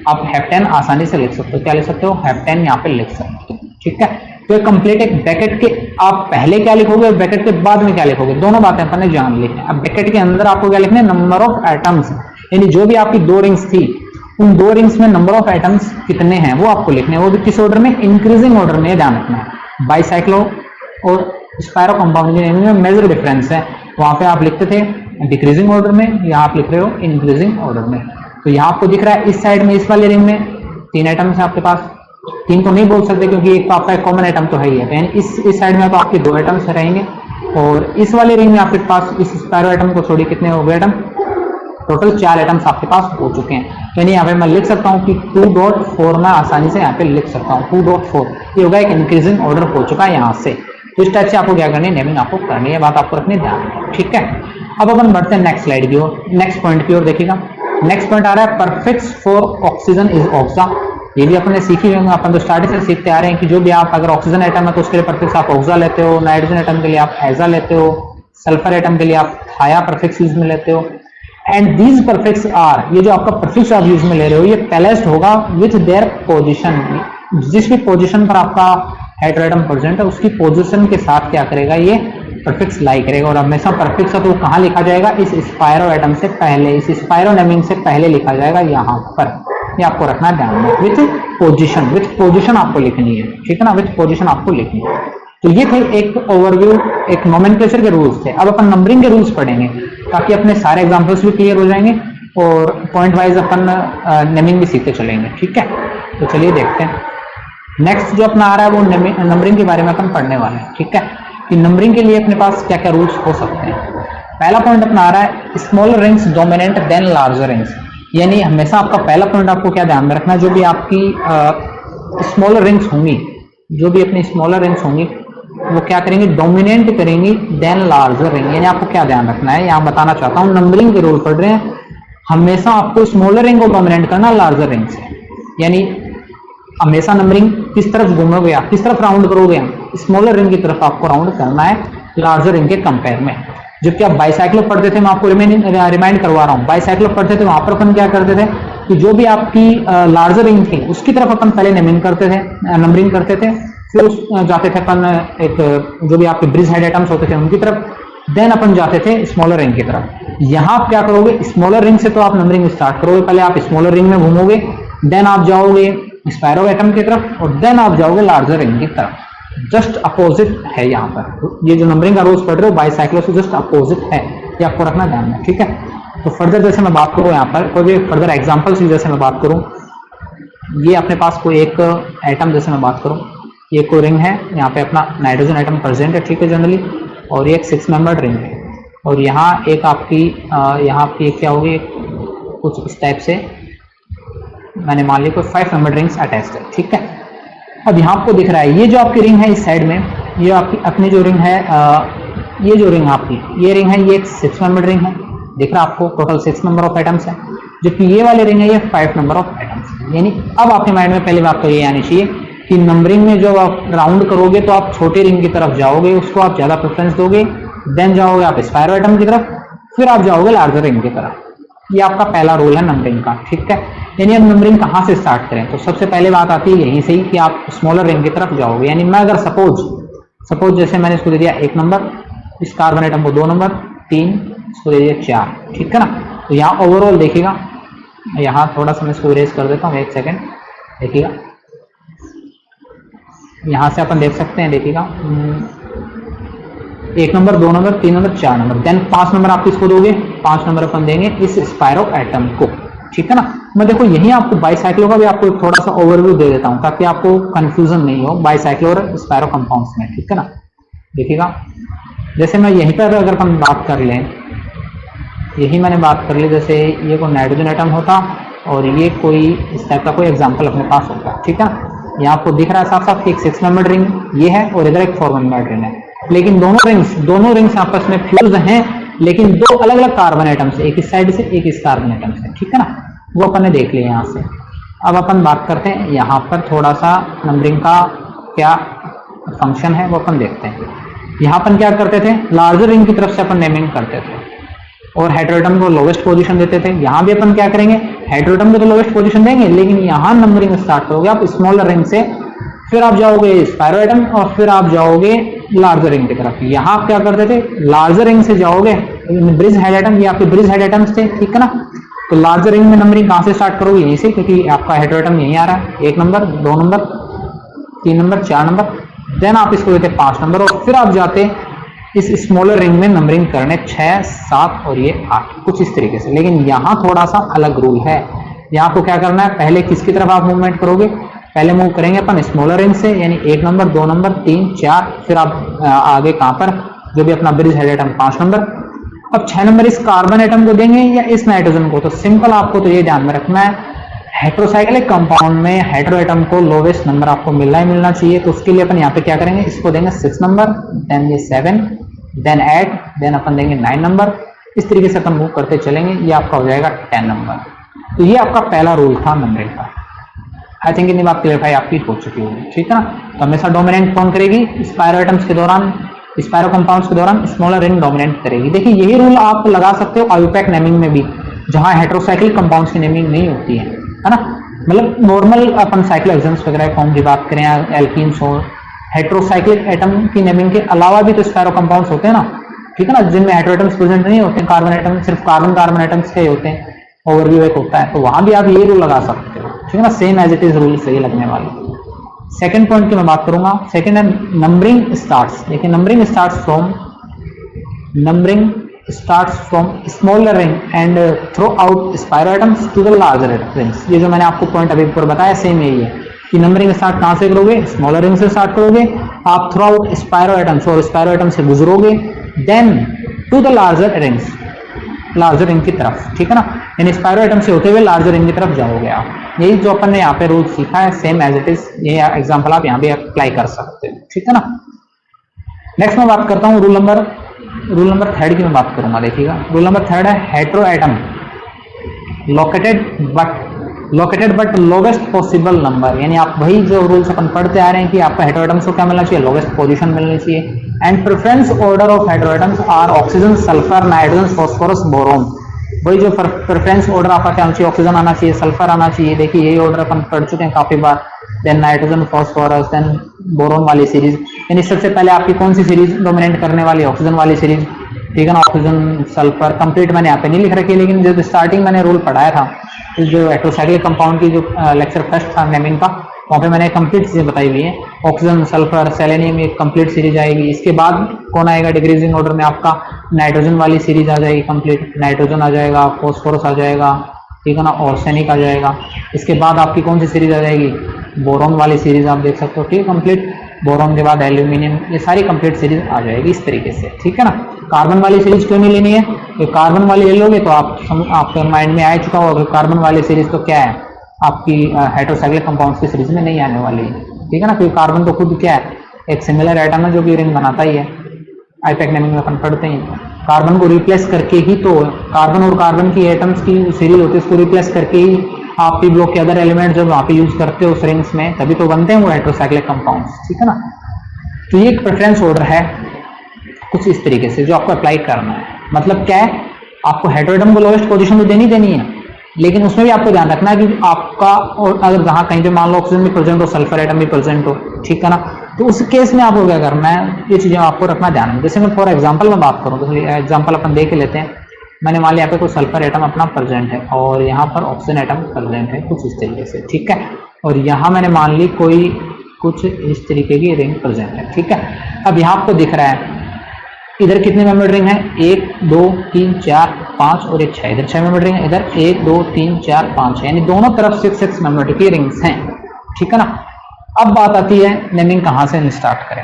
आप हेप्टेन आसानी से लिख सकते हो। क्या लिख सकते हो, हेप्टेन यहाँ पे लिख सकते हो, ठीक है। तो कंप्लीट एक ब्रैकेट के आप पहले क्या लिखोगे और ब्रैकेट के बाद में क्या लिखोगे, दोनों बातें अपन ने जान ली है। अब ब्रैकेट के अंदर आपको क्या लिखना है, नंबर ऑफ एटम्स, यानी जो भी आपकी 2 रिंग्स थी, उन 2 रिंग्स में नंबर ऑफ एटम्स कितने हैं वो आपको लिखने हैं, वो भी किस ऑर्डर में, इंक्रीजिंग ऑर्डर में। ध्यान रखना है बाइसाइक्लो और स्पायरो कंपाउंड में मेजर डिफरेंस है, वहां पे आप लिखते थे डिक्रीजिंग ऑर्डर में, यहाँ आप लिख रहे हो इंक्रीजिंग ऑर्डर में। तो यहाँ आपको दिख रहा है इस साइड में, इस वाले रिंग में 3 एटम्स है आपके पास, 3 तो नहीं बोल सकते क्योंकि एक तो आपका एक कॉमन एटम तो है ही है, इस साइड में तो आपके 2 एटम्स रहेंगे, और इस वाले रिंग में आपके पास इस स्पायरो एटम को छोड़ी कितने हो गए एटम, टोटल 4 एटम्स आपके पास हो चुके हैं। यानी यहाँ पे मैं लिख सकता हूँ कि 2.4 मैं आसानी से यहाँ पे लिख सकता हूँ, 2.4 ये होगा, एक इंक्रीजिंग ऑर्डर हो चुका है यहाँ से। तो इस टाइप से आपको क्या करनी है, नेमिंग आपको करनी है, बात आपको रखनी ध्यान में, ठीक है। अब अपन बढ़ते हैं नेक्स्ट स्लाइड की ओर, नेक्स्ट पॉइंट की ओर देखिएगा। नेक्स्ट पॉइंट आ रहा है परफिक्स फॉर ऑक्सीजन इज ऑक्सा। ये भी अपने सीखी होंगे, अपन तो स्टार्टिंग से सीखते आ रहे हैं कि जो भी आप अगर ऑक्सीजन एटम है तो उसके लिए परफिक्स आप ऑक्सा लेते हो, नाइट्रोजन एटम के लिए आप एजा लेते हो, सल्फर एटम के लिए आप थाया परफिक्स यूज में लेते हो। एंड दीज परफिक्स आर, ये जो आपका परफिक्स आप यूज में ले रहे हो ये पैलेस्ड होगा विथ देयर पोजिशन, जिस भी पोजिशन पर आपका हेटेरो एटम प्रेजेंट है उसकी पोजिशन के साथ क्या करेगा, ये परफिक्स लाई करेगा। और हमेशा परफिक्स है तो कहाँ लिखा जाएगा, इस स्पायरो एटम से पहले, इस स्पायरो नेमिंग से पहले लिखा जाएगा यहाँ पर, ये आपको रखना है ध्यान में। विथ पोजीशन आपको लिखनी है, ठीक है ना, विथ पोजीशन आपको लिखनी है। तो ये थे एक ओवरव्यू, एक नोमेनक्लेचर के रूल्स थे। अब अपन नंबरिंग के रूल्स पढ़ेंगे ताकि अपने सारे एग्जांपल्स भी क्लियर हो जाएंगे और पॉइंट वाइज अपन नेमिंग भी सीखते चलेंगे, ठीक है। तो चलिए देखते हैं नेक्स्ट जो अपना आ रहा है वो नंबरिंग के बारे में अपन पढ़ने वाले हैं, ठीक है, कि नंबरिंग के लिए अपने पास क्या क्या रूल्स हो सकते हैं। पहला पॉइंट अपना आ रहा है smaller rings dominant then larger rings, यानी हमेशा आपका पहला पॉइंट आपको क्या ध्यान में रखना है, जो भी आपकी स्मॉलर रिंग्स होंगी, जो भी अपनी स्मॉलर रिंग्स होंगी वो क्या करेंगी, डोमिनेंट करेंगी देन लार्जर रिंग। यानी आपको क्या ध्यान रखना है, यहाँ बताना चाहता हूँ, नंबरिंग के रूल पढ़ रहे हैं, हमेशा आपको स्मॉलर रिंग को डोमिनेट करना लार्जर रिंग से। यानी हमेशा नंबरिंग किस तरफ घूमोगे आप, किस तरफ राउंड करोगे आप, स्मॉलर रिंग की तरफ आपको राउंड करना है लार्जर रिंग के कंपेयर में। जबकि आप बाइसाइक्लो पढ़ते थे, मैं आपको रिमाइंड करवा रहा हूँ, बाइसाइक्लो पढ़ते थे वहां पर अपन क्या करते थे कि जो भी आपकी लार्जर रिंग थी उसकी तरफ अपन पहले नंबरिंग करते थे, फिर उस जाते थे अपन एक जो भी आपके ब्रिज हेड आइटम्स होते थे उनकी तरफ, देन अपन जाते थे स्मॉलर रिंग की तरफ। यहाँ आप क्या करोगे, स्मॉलर रिंग से तो आप नंबरिंग स्टार्ट करोगे, पहले आप स्मॉलर रिंग में घूमोगे, देन आप जाओगे स्पायरो एटम की तरफ और देन आप जाओगे लार्जर रिंग की तरफ। जस्ट अपोजिट है यहाँ पर, ये जो नंबरिंग का रूल्स पढ़ रहे हो बाइसाइक्लो से जस्ट अपोजिट है, ये आपको रखना ध्यान में, ठीक है। तो फर्दर जैसे मैं बात करूँ यहाँ पर कोई भी फर्दर एग्जांपल से जैसे मैं बात करूँ, ये अपने पास कोई एक एटम जैसे मैं बात करूँ, ये कोई रिंग है, यहाँ पे अपना नाइट्रोजन एटम प्रेजेंट है, ठीक है जनरली, और ये एक 6 मेंबर्ड रिंग है, और यहाँ एक आपकी यहाँ आपकी क्या होगी, कुछ इस टाइप से मैंने मान लिया कोई 5 मेंबर्ड रिंग्स अटैच्ड है, ठीक है। अब यहाँ आपको दिख रहा है ये जो आपकी रिंग है इस साइड में, ये आपकी अपनी जो रिंग है, ये जो रिंग आपकी ये रिंग है, ये एक 6 मेंबर्ड रिंग है, दिख रहा है आपको, टोटल 6 नंबर ऑफ एटम्स है, जबकि ये वाली रिंग है ये 5 नंबर ऑफ एटम्स है। यानी अब आपके माइंड में पहले बात तो ये आनी चाहिए कि नंबरिंग में जब आप राउंड करोगे तो आप छोटे रिंग की तरफ जाओगे, उसको आप ज्यादा प्रेफरेंस दोगे, देन जाओगे आप स्पायरो एटम की तरफ, फिर आप जाओगे लार्जर रिंग की तरफ। ये आपका पहला रूल है नंबरिंग का, ठीक है। यानी अब नंबरिंग कहाँ से स्टार्ट करें, तो सबसे पहले बात आती है यहीं से ही कि आप स्मॉलर रिंग की तरफ जाओगे। यानी मैं अगर सपोज जैसे मैंने इसको दे दिया 1 नंबर, इस कार्बन एटम को 2 नंबर, 3, इसको दे दिया 4, ठीक है ना। तो यहाँ ओवरऑल देखिएगा, यहाँ थोड़ा सा मैं इसको इरेज कर देता हूँ, 1 सेकेंड, देखिएगा यहाँ से अपन देख सकते हैं, देखिएगा 1 number, 2 number, 3 number, 4 number, then 5 number आप किसको दोगे, 5 नंबर अपन देंगे इस स्पायरो एटम को, ठीक है ना। मैं देखो यही आपको बाइसाइक्लो का भी आपको थोड़ा सा ओवरव्यू दे देता हूँ ताकि आपको कंफ्यूजन नहीं हो बाइसाइक्लो और स्पायरो कंपाउंड्स में, ठीक है ना। देखिएगा जैसे मैं यहीं पर अगर हम बात कर लें, यही मैंने बात कर ली, जैसे ये कोई नाइट्रोजन एटम होता और ये कोई इस टाइप का कोई एग्जाम्पल अपने पास होता, ठीक है। यहाँ आपको दिख रहा है साफ साफ एक 6 मेंबर्ड रिंग ये है और इधर एक 4 मेंबर्ड रिंग है, लेकिन दोनों रिंग्स आपस में फ्यूज हैं, लेकिन 2 अलग अलग कार्बन एटम से, एक इस साइड से एक इस कार्बन एटम से, ठीक है ना। वो अपन ने देख लिया यहाँ से। अब अपन बात करते हैं यहाँ पर थोड़ा सा नंबरिंग का क्या फंक्शन है वो अपन देखते हैं। यहाँ अपन क्या करते थे, लार्जर रिंग की तरफ से अपन नेमिंग करते थे और हेटेरोएटम को लोवेस्ट पोजीशन देते थे। यहाँ भी अपन क्या करेंगे, हेटेरोएटम को तो लोवेस्ट पोजीशन देंगे, लेकिन यहाँ नंबरिंग स्टार्ट करोगे आप स्मॉलर रिंग से, फिर आप जाओगे स्पायरो एटम और फिर आप जाओगे लार्जर रिंग की तरफ। यहाँ आप क्या करते थे, लार्जर रिंग से जाओगे ब्रिज हेड एटम, ये आपके ब्रिज हेड एटम्स थे, ठीक है ना। तो लार्जर रिंग में नंबरिंग कहाँ से स्टार्ट करोगे, यहीं से, क्योंकि आपका हेटेरोएटम यहीं आ रहा है, 1 number, 2 number, 3 number, 4 number, then आप इसको देते 5 नंबर और फिर आप जाते इस स्मॉलर रिंग में नंबरिंग करने 6, 7 और ये 8, कुछ इस तरीके से। लेकिन यहाँ थोड़ा सा अलग रूल है, यहाँ आपको क्या करना है, पहले किसकी तरफ आप मूवमेंट करोगे, पहले मूव करेंगे अपन स्मॉलर रिंग से, यानी 1 नंबर, 2 नंबर, 3, 4, फिर आप आगे कहाँ पर जो भी अपना ब्रिज हेड एटम 5 नंबर। अब 6 नंबर इस कार्बन एटम को देंगे या इस नाइट्रोजन को, तो सिंपल आपको तो ये ध्यान में रखना है, हेटेरोसाइक्लिक कंपाउंड में हेटेरो एटम को लोवेस्ट नंबर आपको मिलना ही मिलना चाहिए। तो उसके लिए अपन यहाँ पे क्या करेंगे, इसको देंगे 6 नंबर, देन ये 7, देन 8, देन अपन देंगे 9 नंबर, इस तरीके से अपन मूव करते चलेंगे, ये आपका हो जाएगा 10 नंबर। तो ये आपका पहला रूल था नंबरिंग का। आई थिंक इतनी बात क्लियरफाई आपकी हो चुकी होगी, ठीक है ना। तो हमेशा डोमिनेंट कौन करेगी, स्पायरो एटम्स के दौरान, स्पायरो कंपाउंड्स के दौरान स्मॉलर रिंग डोमिनेट करेगी। देखिए यही रूल आप लगा सकते हो आईयूपैक नेमिंग में भी, जहां हेटेरोसाइक्लिक कंपाउंड्स की नेमिंग नहीं होती है ना। मतलब नॉर्मल अपन साइक्लोहेक्सेन्स वगैरह फॉर्म की बात करें, एल्कीन्स हो, हेटेरोसाइक्लिक एटम की नेमिंग के अलावा भी तो स्पायरो कंपाउंड्स होते हैं ना, ठीक है ना, जिनमें हेटेरोएटम्स प्रेजेंट नहीं होते, कार्बन एटम सिर्फ कार्बन एटम्स के होते हैं, ओवरव्यू एक होता है, तो वहां भी आप ये रूल लगा सकते हो, ठीक है ना, same as it is rule सही लगने वाले। सेकंड पॉइंट की मैं बात करूंगा, सेकंड है नंबरिंग स्टार्ट्स। देखिए numbering starts from smaller ring and throughout spiro atoms to the larger rings. ये जो मैंने आपको पॉइंट अभी ऊपर बताया सेम यही है कि नंबरिंग स्टार्ट कहां से करोगे, स्मॉलर रिंग से स्टार्ट करोगे, आप थ्रू आउट स्पायरो एटम्स और स्पायरो एटम से गुजरोगे, then to the larger rings, larger ring की तरफ, ठीक है ना, यानी स्पायरो एटम से होते हुए लार्जर रिंग की तरफ जाओगे आप। यही जो अपन ने यहाँ पे रूल सीखा है सेम एज इट इज, ये एग्जांपल आप यहाँ भी अप्लाई कर सकते हो, ठीक है ना। नेक्स्ट मैं बात करता हूँ रूल नंबर थर्ड की मैं बात करूंगा। देखिएगा रूल नंबर थर्ड है hetero atom located but lowest possible number, यानी आप वही जो रूल्स अपन पढ़ते आ रहे हैं कि आपका हेटेरोएटम्स को क्या मिलना चाहिए, लोवेस्ट पोजीशन मिलनी चाहिए। And preference order of heteroatoms are oxygen, sulphur, nitrogen, phosphorus, boron. वही जो प्रेफरेंस ऑर्डर आपका क्या होना चाहिए, ऑक्सीजन आना चाहिए, सल्फर आना चाहिए, देखिए यही ऑर्डर अपन पढ़ चुके हैं काफी बार। Then nitrogen, phosphorus, then boron वाली सीरीज, यानी सबसे पहले आपकी कौन सी सीरीज डोमिनेट करने वाली है, ऑक्सीजन वाली सीरीज, ठीक है ना। ऑक्सीजन, सल्फर, कंप्लीट मैंने यहाँ पे नहीं लिख रखी, लेकिन जब स्टार्टिंग मैंने रूल पढ़ाया था जो हेटेरोसाइक्लिक कंपाउंड की जो लेक्चर फर्स्ट था नेमिंग का, वहाँ पे मैंने कंप्लीट चीजें बताई हुई है। ऑक्सीजन, सल्फर, सेलेनियम एक कंप्लीट सीरीज आएगी। इसके बाद कौन आएगा डिक्रीजिंग ऑर्डर में, आपका नाइट्रोजन वाली सीरीज आ जाएगी कंप्लीट, नाइट्रोजन आ जाएगा, फास्फोरस आ जाएगा, ठीक है ना, ऑर्सेनिक आ जाएगा। इसके बाद आपकी कौन सी सीरीज आ जाएगी, बोरोन वाली सीरीज आप देख सकते हो, ठीक है कंप्लीट। बोरोन के बाद एल्यूमिनियम, ये सारी कंप्लीट सीरीज आ जाएगी इस तरीके से, ठीक है ना। कार्बन वाली सीरीज क्यों नहीं लेनी है, तो कार्बन वाली ले लोगे तो आपके माइंड में आ चुका होगा कार्बन वाली सीरीज तो क्या है, आपकी हेटेरोसाइक्लिक कंपाउंड्स की सीरीज में नहीं आने वाली है, ठीक है ना, क्योंकि कार्बन तो खुद क्या है, एक सिमिलर एटम है जो कि रिंग बनाता ही है। आईपैक नेमिंग में अपन पढ़ते हैं कार्बन को रिप्लेस करके ही, तो कार्बन और कार्बन की एटम्स की सीरीज होती है, उसको रिप्लेस करके ही आप पी ब्लॉक के अदर एलिमेंट जब वहाँ पे यूज करते हो उस रिंग्स में, तभी तो बनते हैं वो हेटेरोसाइक्लिक कंपाउंड्स, ठीक है ना। तो ये एक प्रेफरेंस ऑर्डर है कुछ इस तरीके से जो आपको अप्लाई करना है। मतलब क्या है, आपको हेटेरोएटम को लोवेस्ट पोजीशन तो देनी है, लेकिन उसमें भी आपको ध्यान रखना है कि आपका, और अगर जहां कहीं पे मान लो ऑक्सीजन भी प्रेजेंट हो, सल्फर एटम भी प्रेजेंट हो, ठीक है ना, तो उस केस में आपको क्या करना है, ये चीजें आपको रखना ध्यान में। जैसे मैं फॉर एग्जांपल में बात करूं, तो एग्जांपल अपन देख लेते हैं। मैंने मान लिया यहाँ पे कोई सल्फर एटम अपना प्रेजेंट है और यहाँ पर ऑक्सीजन एटम प्रेजेंट है कुछ इस तरीके से, ठीक है, और यहाँ मैंने मान ली कोई कुछ इस तरीके की रिंग प्रेजेंट है, ठीक है। अब यहाँ आपको दिख रहा है इधर कितने मेंबर रिंग है, 1 2 3 4 5 और एक 6, इधर 6 मेंबर रिंग है, इधर 1 2 3 4 5 है, यानी दोनों तरफ 6 मेंबर की रिंग्स हैं, ठीक है ना। अब बात आती है नेमिंग कहाँ से स्टार्ट करें।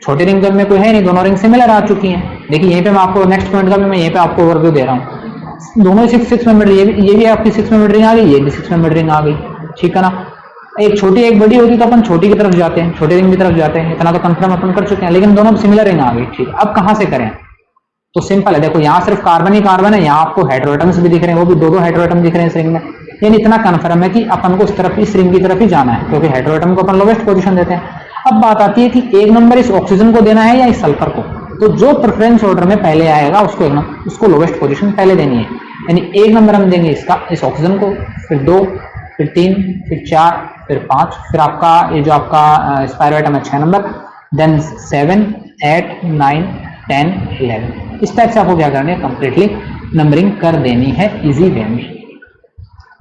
छोटी रिंग में कोई है नहीं, दोनों रिंग सिमिलर आ चुकी हैं। देखिए यहीं पे मैं आपको नेक्स्ट पॉइंट का भी मैं यहीं पे आपको ओवरव्यू दे रहा हूँ। दोनों 6 मेंबर, ये भी आपकी 6 मेंबर रिंग आ गई, ये भी 6 मेंबर रिंग आ गई, ठीक है ना। एक छोटी एक बड़ी होती तो अपन छोटी की तरफ जाते हैं, छोटे रिंग की तरफ जाते हैं, इतना तो कंफर्म अपन कर चुके हैं, लेकिन दोनों सिमिलर रिंग आ गई, ठीक है। अब कहाँ से करें, तो सिंपल है, देखो यहाँ सिर्फ कार्बन ही कार्बन है, यहाँ आपको हेटेरोएटम्स भी दिख रहे हैं, वो भी दो हेटेरोएटम दिख रहे हैं इस रिंग में, यानी इतना कंफर्म है कि अपन को इस रिंग की तरफ ही जाना है, क्योंकि हेटेरोएटम को अपन लोवेस्ट पोजीशन देते हैं। अब बात आती है कि एक नंबर इस ऑक्सीजन को देना है या इस सल्फर को, तो जो प्रेफरेंस ऑर्डर में पहले आएगा उसको लोवेस्ट पोजीशन पहले देनी है, यानी एक नंबर हम देंगे इसका, इस ऑक्सीजन को, फिर 2, फिर 3, फिर 4, फिर 5, फिर आपका ये जो आपका स्पायरो एटम है 6 नंबर, देन 7 8 9 10 11, इस टाइप से आपको क्या करनी है, कंप्लीटली नंबरिंग कर देनी है इजी वे में,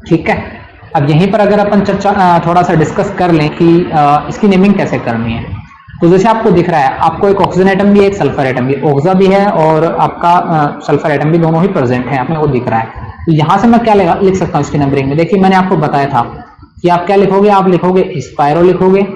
ठीक है। अब यहीं पर अगर अपन चर्चा थोड़ा सा डिस्कस कर लें कि इसकी नेमिंग कैसे करनी है, तो जैसे आपको दिख रहा है, आपको एक ऑक्सीजन एटम भी है, एक सल्फर एटम भी, ऑक्सा भी है और आपका सल्फर एटम भी, दोनों ही प्रेजेंट है, आपने वो दिख रहा है। तो यहाँ से मैं क्या लिख सकता हूँ इसकी नंबरिंग में, देखिए मैंने आपको बताया था कि आप क्या लिखोगे, आप लिखोगे स्पायरो लिखोगे,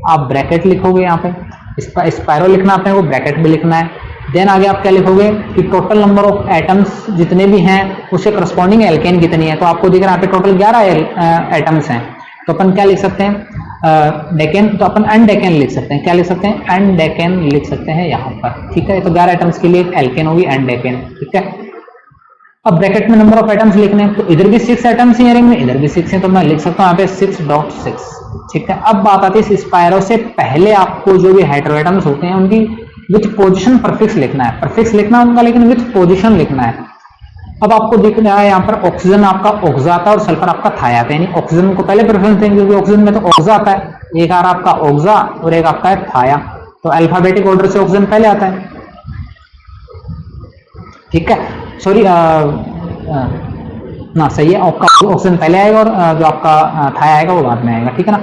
आप ब्रैकेट लिखोगे, यहाँ पे स्पायरो लिखना आपने, वो ब्रैकेट भी लिखना है। देन आगे आप क्या लिखोगे कि टोटल नंबर ऑफ एटम्स जितने भी हैं उससे करस्पॉन्डिंग एल्केन कितनी है, तो आपको दिख रहा है यहाँ पे टोटल 11 एटम्स हैं, तो अपन क्या लिख सकते हैं डेकेन, तो अपन एंडेकेन लिख सकते हैं, क्या लिख सकते हैं, एंडेकेन लिख सकते हैं यहाँ पर, ठीक है। तो 11 एटम्स के लिए एक एल्केन होगी एंडेकेन, ठीक है। अब ब्रैकेट में नंबर ऑफ एटम्स लिखने हैं, तो इधर भी 6 एटम्स हैं रिंग में, इधर भी 6 हैं, तो मैं लिख सकता हूँ यहाँ पे 6.6, ठीक है। अब बात आती है स्पायरो से पहले आपको जो भी हेटेरोएटम्स होते हैं उनकी विथ पोजीशन प्रीफिक्स लिखना है, प्रीफिक्स लिखना होगा लेकिन विथ पोजीशन लिखना है। अब आपको दिख रहा है यहाँ पर ऑक्सीजन आपका ऑक्सा आता है और सल्फर आपका थाया आता है, यानी ऑक्सीजन को पहले प्रेफरेंस देंगे क्योंकि ऑक्सीजन में तो ऑक्सा आता है, एक आ रहा आपका ऑक्सा और एक आपका है थाया, तो अल्फाबेटिक ऑर्डर से ऑक्सीजन पहले आता है, ठीक है। सॉरी ना सही है, आपका ऑक्सीजन पहले आएगा और जो आपका थाया आएगा वो बाद में आएगा, ठीक है ना।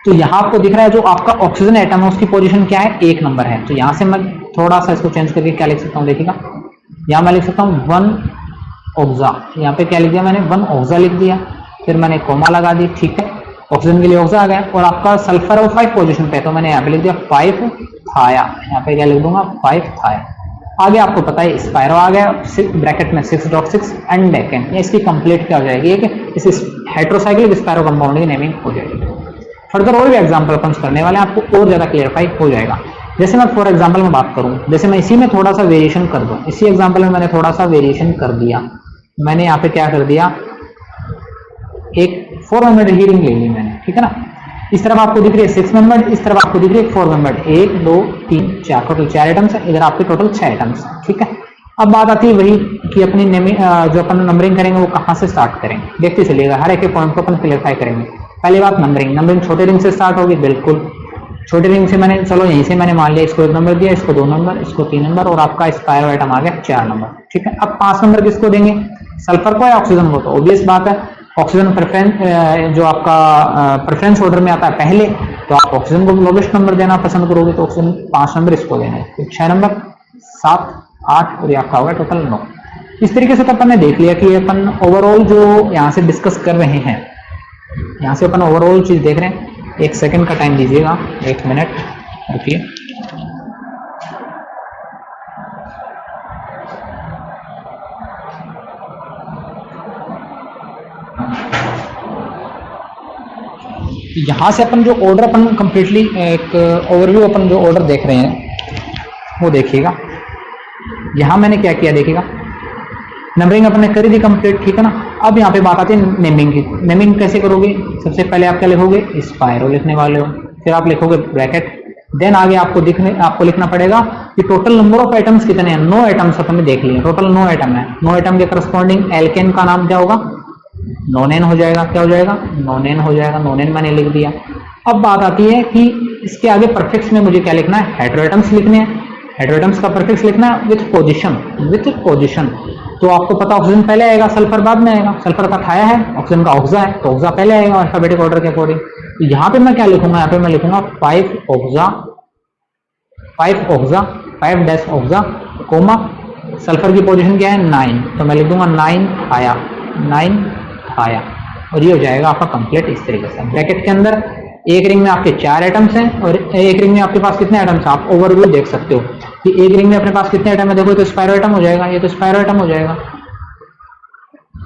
तो यहाँ आपको दिख रहा है जो आपका ऑक्सीजन एटम है उसकी पोजीशन क्या है, 1 नंबर है, तो यहाँ से मैं थोड़ा सा इसको चेंज करके क्या लिख सकता हूँ, देखिएगा यहाँ मैं लिख सकता हूँ 1 ऑक्सा, यहाँ पे क्या लिख दिया मैंने 1 ऑक्सा लिख दिया, फिर मैंने कोमा लगा दी, ठीक है, ऑक्सीजन के लिए ऑक्सा आ गया, और आपका सल्फर और 5 पोजीशन पे, तो मैंने यहाँ पे लिख दिया 5 थाया, यहाँ पे क्या लिख दूंगा 5 थाया। आगे आपको पता है स्पायरो आ गया, ब्रैकेट में 6.6 एंड डेकेन, या इसकी कंप्लीट क्या हो जाएगी कि इस हेटेरोसाइक्लिक स्पायरो कंपाउंड की नेमिंग हो जाएगी। फर्दर और भी एग्जांपल अपन करने वाले हैं, आपको और ज्यादा क्लियरफाई हो जाएगा। जैसे मैं फॉर एग्जांपल में बात करूं, जैसे मैं इसी में थोड़ा सा वेरिएशन कर दूं, इसी एग्जांपल में मैंने थोड़ा सा वेरिएशन कर दिया, मैंने यहाँ पे क्या कर दिया, एक 4 मेंबर्ड हीरिंग ले ली मैंने, ठीक है ना। इस तरफ आपको दिख रही है 6 मेंबर्ड, इस तरफ आपको दिख रही है 4 मेंबर्ड, 1 2 3 4, टोटल 4 आइटम्स है, इधर आपके टोटल 6 आइटम्स है, ठीक है। अब बात आती है वही कि अपनी जो अपन नंबरिंग करेंगे वो कहाँ से स्टार्ट करेंगे, देखते चलिएगा, हर एक पॉइंट को अपन क्लियरफाई करेंगे। पहली बात नंबरिंग छोटे रिंग से स्टार्ट होगी, बिल्कुल छोटे रिंग से मैंने, चलो यहीं से मैंने मान लिया इसको 1 नंबर दिया, इसको 2 नंबर, इसको 3 नंबर, और आपका स्पायरो आइटम आ गया 4 नंबर, ठीक है। अब 5 नंबर किसको देंगे, सल्फर को या ऑक्सीजन को, तो ऑब्वियस बात है ऑक्सीजन प्रेफरेंस, जो आपका प्रेफरेंस ऑर्डर में आता है पहले, तो आप ऑक्सीजन को लोवेस्ट नंबर देना पसंद करोगे, तो ऑक्सीजन 5 नंबर इसको देना, फिर 6 नंबर, 7 8, और ये आपका होगा टोटल 9। इस तरीके से तो अपन ने देख लिया कि अपन ओवरऑल जो यहाँ से डिस्कस कर रहे हैं, यहाँ से अपन ओवरऑल चीज देख रहे हैं। 1 सेकंड का टाइम दीजिएगा, 1 मिनट रुकिए। यहां से अपन जो ऑर्डर अपन कंप्लीटली एक ओवरव्यू अपन जो ऑर्डर देख रहे हैं वो देखिएगा। यहां मैंने क्या किया देखिएगा, नंबरिंग अपन ने करी थी कंप्लीट, ठीक है ना। अब यहाँ पे बात आती है नेमिंग की। नेमिंग कैसे करोगे, सबसे पहले आप क्या लिखोगे, स्पायरो लिखने वाले हो, फिर आप लिखोगे ब्रैकेट, देन आगे आपको लिखना पड़ेगा कि टोटल नंबर ऑफ आइटम्स कितने हैं। 9 आइटम्स अपन ने देख लिए, टोटल 9 आइटम है। 9 आइटम के करस्पॉन्डिंग एल्केन का नाम क्या होगा, नोनेन हो जाएगा। क्या हो जाएगा, नोनेन हो जाएगा। नोनेन मैंने लिख दिया। अब बात आती है कि इसके आगे परफिक्स में मुझे क्या लिखना है, हेटेरोएटम्स लिखने हैं। हेटेरोएटम्स का परफिक्स लिखना है विथ पोजीशन। तो आपको पता ऑक्सीजन पहले आएगा, सल्फर बाद में आएगा। सल्फर का थाया है, ऑक्सीजन का ऑक्सा है, तो ऑक्सा पहले आएगा अल्फाबेटिक ऑर्डर के अकॉर्डिंग। तो यहाँ पे मैं क्या लिखूंगा, यहाँ पे मैं लिखूंगा 5 ऑक्सा 5 ऑक्सा कोमा, सल्फर की पोजीशन क्या है 9, तो मैं लिख दूंगा 9 थाया, और ये हो जाएगा आपका कंप्लीट। इस तरीके से ब्रैकेट के अंदर एक रिंग में आपके 4 आइटम्स हैं, और एक रिंग में आपके पास कितने आइटम्स, आप ओवरव्यू देख सकते हो कि एक रिंग में अपने पास कितने आइटम है। देखो तो स्पायरो आइटम हो जाएगा, ये तो स्पायरो आइटम हो जाएगा,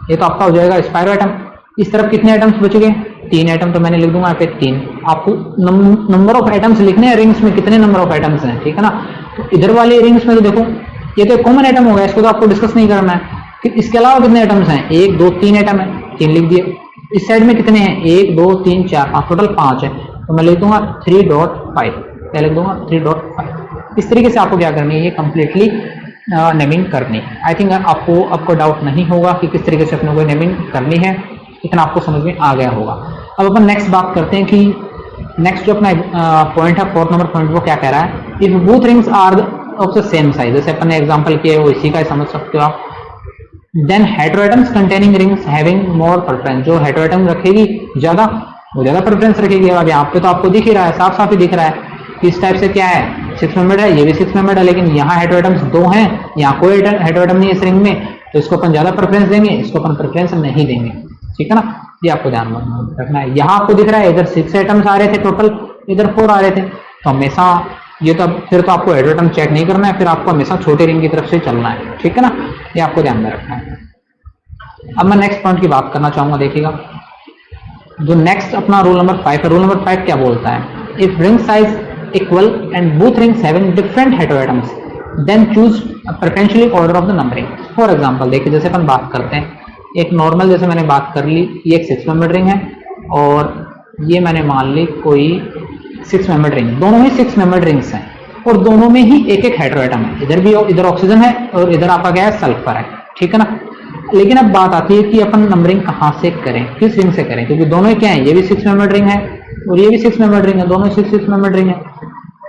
ये तो आपका हो जाएगा स्पायरो आइटम। इस तरफ कितने आइटम्स बच गए, 3 आइटम, तो मैंने लिख दूंगा यहाँ पे 3। आपको नंबर ऑफ आइटम्स लिखने हैं रिंग्स में, कितने नंबर ऑफ आइटम्स हैं, ठीक है ना। तो इधर वाले रिंग्स में तो देखो ये तो कॉमन आइटम हो गया, इसको तो आपको डिस्कस नहीं करना है। फिर इसके अलावा कितने आइटम्स हैं, 1 2 3 आइटम है, 3 लिख दिए। इस साइड में कितने हैं, 1 2 3 4 5, टोटल 5 है, तो मैं लिख दूंगा 3.5, क्या लिख दूंगा 3.5। इस तरीके से आपको क्या करनी है, ये कंप्लीटली नेमिंग करनी है। आई थिंक आपको डाउट नहीं होगा कि किस तरीके से अपने को नेमिंग करनी है, इतना आपको समझ में आ गया होगा। अब अपन नेक्स्ट बात करते हैं कि नेक्स्ट जो अपना पॉइंट है, 4th नंबर पॉइंट, वो क्या कह रहा है, if both rings are of the same size, जैसे अपन ने एग्जांपल किया वो इसी का ही समझ सकते हो आप। Then heteroatoms containing rings having more preference, जो हेटेरोएटम रखेगी ज्यादा, वो ज्यादा प्रेफरेंस रखेगी। अब यहाँ पे तो आपको दिख ही रहा है, साफ साफ ही दिख रहा है कि इस टाइप से क्या है, 6 मेंबर्ड है, ये भी 6 मेंबर्ड है, लेकिन यहाँ हेटेरोएटम्स 2 हैं, यहाँ कोई हेटेरोएटम नहीं है इस रिंग में, तो इसको अपन ज्यादा प्रेफरेंस देंगे, इसको अपन प्रेफरेंस नहीं देंगे, ठीक है ना। ये आपको ध्यान रखना है। यहाँ आपको दिख रहा है इधर 6 आइटम्स आ रहे थे टोटल, इधर 4 आ रहे थे, तो हमेशा ये तो फिर तो आपको हेटेरोएटम चेक नहीं करना है, फिर आपको हमेशा छोटे रिंग की तरफ से चलना है, ठीक है ना। ये आपको ध्यान में रखना है। अब मैं नेक्स्ट पॉइंट की बात करना चाहूंगा, देखिएगा जो नेक्स्ट अपना रूल नंबर 5 है। रूल नंबर 5 क्या बोलता है, if ring size equal and both rings having different heteroatoms then choose preferentially order of the numbering. For example देखिए, जैसे अपन बात करते हैं एक नॉर्मल, जैसे मैंने बात कर ली, ये एक 6 मेंबर्ड रिंग है, और ये मैंने मान ली कोई 6 मेंबर्ड रिंग, दोनों ही 6 मेंबर्ड रिंग्स हैं, और दोनों में ही एक एक हेटेरोएटम है। इधर ऑक्सीजन है और इधर आपका क्या है, सल्फर है, ठीक है ना। लेकिन अब बात आती है कि अपन नंबरिंग कहाँ से करें, किस रिंग से करें, क्योंकि दोनों ही क्या है, ये भी 6 मेंबर्ड रिंग है और ये भी 6 मेंबर्ड रिंग है, दोनों 6 मेंबर्ड रिंग है।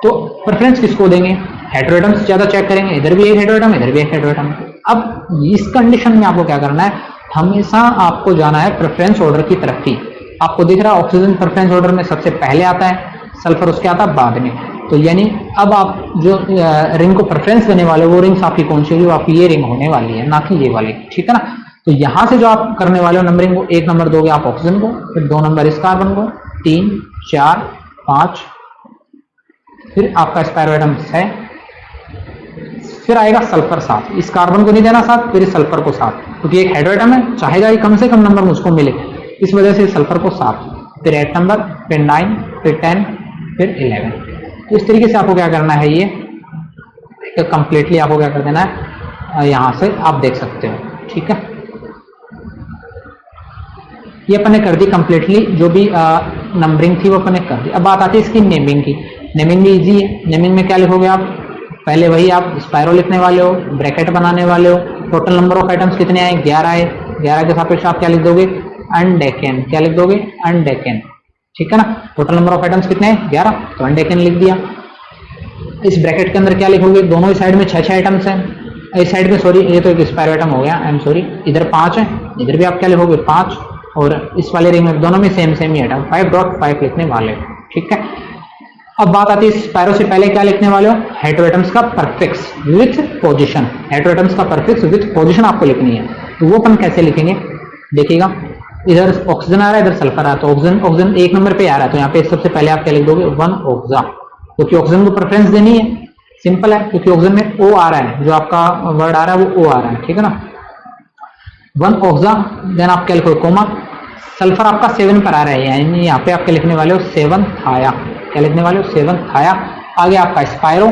तो प्रेफरेंस किसको देंगे, हेटेरोएटम्स ज्यादा चेक करेंगे, इधर भी एक हेटेरोएटम, इधर भी एक हेटेरोएटम। अब इस कंडीशन में आपको क्या करना है, हमेशा आपको जाना है प्रेफरेंस ऑर्डर की तरफ ही। आपको दिख रहा है ऑक्सीजन प्रेफरेंस ऑर्डर में सबसे पहले आता है, सल्फर उसके आता है बाद में। तो यानी अब आप जो रिंग को प्रेफरेंस देने वाले वो रिंग्स आपकी कौन सी होगी, वो आपकी ये रिंग होने वाली है, ना कि ये वाली, ठीक है ना। तो यहां से जो आप करने वाले हो नंबरिंग को, 1 नंबर दोगे आप ऑक्सीजन को, फिर 2 नंबर इस कार्बन को, 3 4 5, फिर आपका स्पायरो आइटम 6 फिर आएगा सल्फर साथ, इस कार्बन को नहीं देना साथ, फिर इस सल्फर को साथ, क्योंकि एक हाइड्रोएटम है, चाहेगा ये कम से कम नंबर मुझको मिले, इस वजह से सल्फर को साथ, फिर 8 नंबर, फिर 9, फिर 10, फिर 11। तो इस तरीके से आपको क्या करना है, ये कंप्लीटली आपको क्या कर देना है, यहां से आप देख सकते हो। ठीक है, ये अपन ने कर दी कंप्लीटली, जो भी नंबरिंग थी वो अपन ने कर दी। अब बात आती है इसकी नेमिंग की। नेमिंग भी इजी है। नेमिंग में क्या लिखोगे आप, पहले वही आप स्पायरो लिखने वाले हो, ब्रैकेट बनाने वाले हो, टोटल नंबर ऑफ आइटम्स कितने आए, 11 आए, 11 के सापेक्ष आप क्या लिख दोगे, अनडेकेन, क्या लिख दोगे, अनडेकेन। ठीक है ना, टोटल नंबर ऑफ आइटम्स कितने हैं, 11, तो अनडेकेन लिख दिया। इस ब्रैकेट के अंदर क्या लिखोगे, दोनों ही साइड में 6 आइटम्स हैं, इस साइड में सॉरी ये तो एक स्पायरो आइटम हो गया, आई एम सॉरी, इधर 5 है, इधर भी आप क्या लिखोगे 5, और इस वाले रिंग में दोनों में सेम ही आइटम 5.5 लिखने वाले हो। ठीक है, अब बात आती है स्पायरो से पहले क्या लिखने वाले हो, हेटेरोएटम्स का परफिक्स विथ पोजीशन, हेटेरोएटम्स का परफिक्स विथ पोजीशन आपको लिखनी है। तो वो अपन कैसे लिखेंगे, देखिएगा, इधर ऑक्सीजन आ रहा है, इधर सल्फर आ रहा है, तो ऑक्सीजन 1 नंबर पे आ रहा है, तो यहाँ पे सबसे पहले आप क्या लिख दोगे, 1 ऑक्सा, क्योंकि ऑक्सीजन को प्रेफरेंस देनी है, सिंपल है, क्योंकि ऑक्सीजन में ओ आ रहा है, जो आपका वर्ड आ रहा है वो ओ आ रहा है। ठीक है ना, 1 ऑक्सा, देन आप क्या लिखोगे कोमा, सल्फर आपका 7 पर आ रहा है, यानी यहाँ पे आप क्या लिखने वाले हो, 7 थाया, क्या लिखने वाले हो, 7 थाया। आगे आपका स्पायरो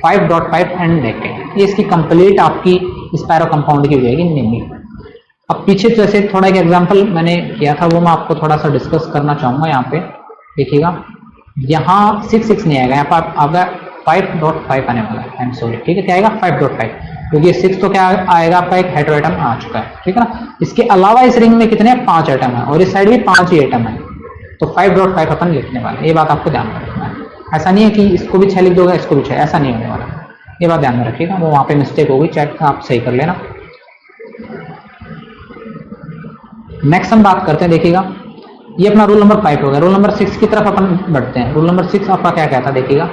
5.5 अनडेकेन, ये इसकी कंप्लीट आपकी स्पायरो कंपाउंड की हो जाएगी नेमिंग। अब पीछे जैसे थोड़ा एक एग्जांपल मैंने किया था, वो मैं आपको थोड़ा सा डिस्कस करना चाहूंगा। यहाँ पे देखिएगा, यहाँ 6 नहीं आएगा, यहाँ पर आपका 5.5 आने वाला है, आई एम सॉरी। ठीक है, क्या आएगा 5.5, क्योंकि ये 6 तो क्या आएगा आपका एक हेटेरोएटम आ चुका है। ठीक है ना, इसके अलावा इस रिंग में कितने 5 एटम है, और इस साइड भी 5 ही एटम है, तो 5.5 अपन लिखने वाले, ये बात आपको ध्यान में रखना है। ऐसा नहीं है कि इसको भी 6 लिख दोगे, इसको भी 6, ऐसा नहीं होने वाला, ये बात ध्यान में रखिएगा, वो वहां पे मिस्टेक होगी, चेक आप सही कर लेना। नेक्स्ट हम बात करते हैं, देखिएगा, ये अपना रूल नंबर 5 हो गया। रूल नंबर 6 की तरफ अपन बढ़ते हैं। रूल नंबर 6 आपका क्या कहता है, देखिएगा,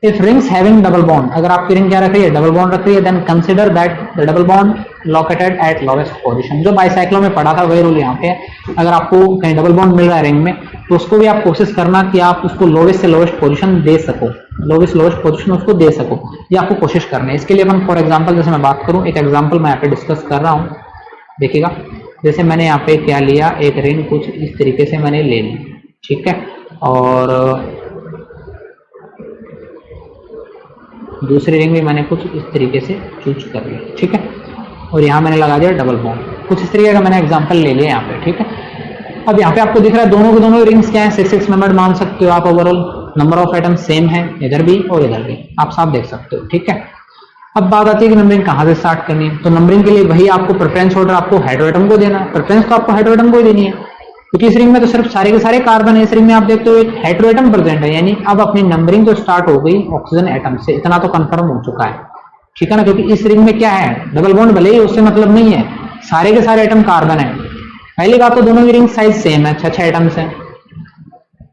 if rings having double bond, अगर आपकी रिंग क्या रख रही है, डबल बॉन्ड रख रही है, then consider that the double bond located at lowest position. जो बाइसाइक्लो में पढ़ा था वही रूल यहाँ पे है। अगर आपको कहीं डबल बॉन्ड मिल रहा है रिंग में, तो उसको भी आप कोशिश करना कि आप उसको लोवेस्ट से लोवेस्ट पोजीशन दे सको, लोवेस्ट पोजीशन उसको दे सको, ये आपको कोशिश करनी है। इसके लिए अपन फॉर एग्जाम्पल, जैसे मैं बात करूँ, एक एग्जाम्पल मैं यहाँ पे डिस्कस कर रहा हूँ, देखिएगा, जैसे मैंने यहाँ पे क्या लिया, एक रिंग कुछ इस तरीके से मैंने ले ली, ठीक है, और दूसरी रिंग भी मैंने कुछ इस तरीके से चूज कर लिया, ठीक है, और यहाँ मैंने लगा दिया डबल बॉन्ड, कुछ इस तरीके का मैंने एग्जांपल ले लिया यहाँ पे। ठीक है, अब यहाँ पे आपको दिख रहा है दोनों के दोनों रिंग्स क्या है, 6 मेंबर मान सकते हो आप। Overall number of item same है, इधर भी और इधर भी, आप साफ देख सकते हो। ठीक है, अब बात आती है कि नंबरिंग कहाँ से स्टार्ट करनी है। तो नंबरिंग के लिए वही आपको प्रेफरेंस ऑर्डर आपको हेटेरोएटम को देना है, प्रेफरेंस तो आपको हेटेरोएटम को ही देनी है, क्योंकि इस रिंग में तो सिर्फ सारे के सारे कार्बन है। इस रिंग में आप देखते हो एक हेटेरोएटम प्रेजेंट है, यानी अब अपनी नंबरिंग तो स्टार्ट हो गई ऑक्सीजन एटम से, इतना तो कंफर्म हो चुका है। ठीक है ना, क्योंकि इस रिंग में क्या है, डबल बॉन्ड भले ही, उससे मतलब नहीं है, सारे के सारे एटम कार्बन है। पहली बात तो दोनों की रिंग साइज सेम है, 6 एटम्स है,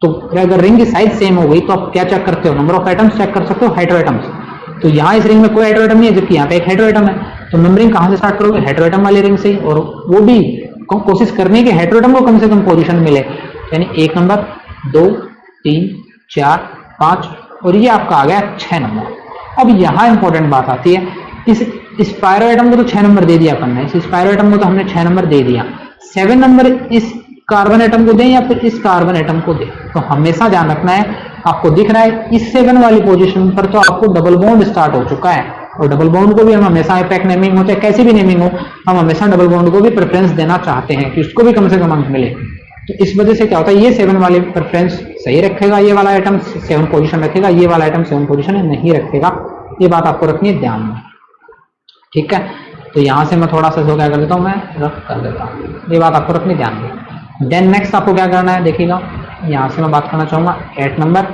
तो अगर रिंग की साइज सेम हो गई तो आप क्या चेक करते हो, नंबर ऑफ एटम्स चेक कर सकते हो, हेटेरोएटम्स। तो यहाँ इस रिंग में कोई हेटेरोएटम नहीं है, जबकि यहाँ पे एक हेटेरोएटम है, तो नंबरिंग कहाँ से स्टार्ट करोगे, हेटेरोएटम वाली रिंग से, और वो भी कोशिश करनी है कि हेटेरोएटम को कम से कम पोजीशन मिले, यानी 1 नंबर, 2, 3, 4, 5, और ये आपका आ गया 6 नंबर। अब यहाँ इंपॉर्टेंट बात आती है, इस स्पायरो एटम को तो 6 नंबर दे दिया अपन ने, इस स्पायरो एटम को तो हमने 6 नंबर दे दिया, 7 नंबर इस कार्बन एटम को दें या फिर इस कार्बन एटम को दें। तो हमेशा ध्यान रखना है, आपको दिख रहा है इस 7 वाली पोजीशन पर तो आपको डबल बॉन्ड स्टार्ट हो चुका है, और डबल बॉन्ड को भी हम हमेशा पैक नेमिंग हो चाहे कैसी भी नेमिंग हो, हम हमेशा डबल बॉन्ड को भी प्रेफरेंस देना चाहते हैं कि उसको भी कम से कम अंक मिले। तो इस वजह से क्या होता है, ये 7 वाले प्रेफरेंस सही रखेगा, ये वाला आइटम 7 पोजीशन रखेगा, ये वाला आइटम 7 पोजीशन नहीं रखेगा। ये बात आपको रखनी है ध्यान में। ठीक है, तो यहाँ से मैं थोड़ा सा जो क्या कर देता हूँ, मैं रख कर देता हूँ, ये बात आपको रखनी ध्यान में। देन नेक्स्ट आपको क्या करना है, देखिएगा, यहाँ से मैं बात करना चाहूंगा 8 नंबर,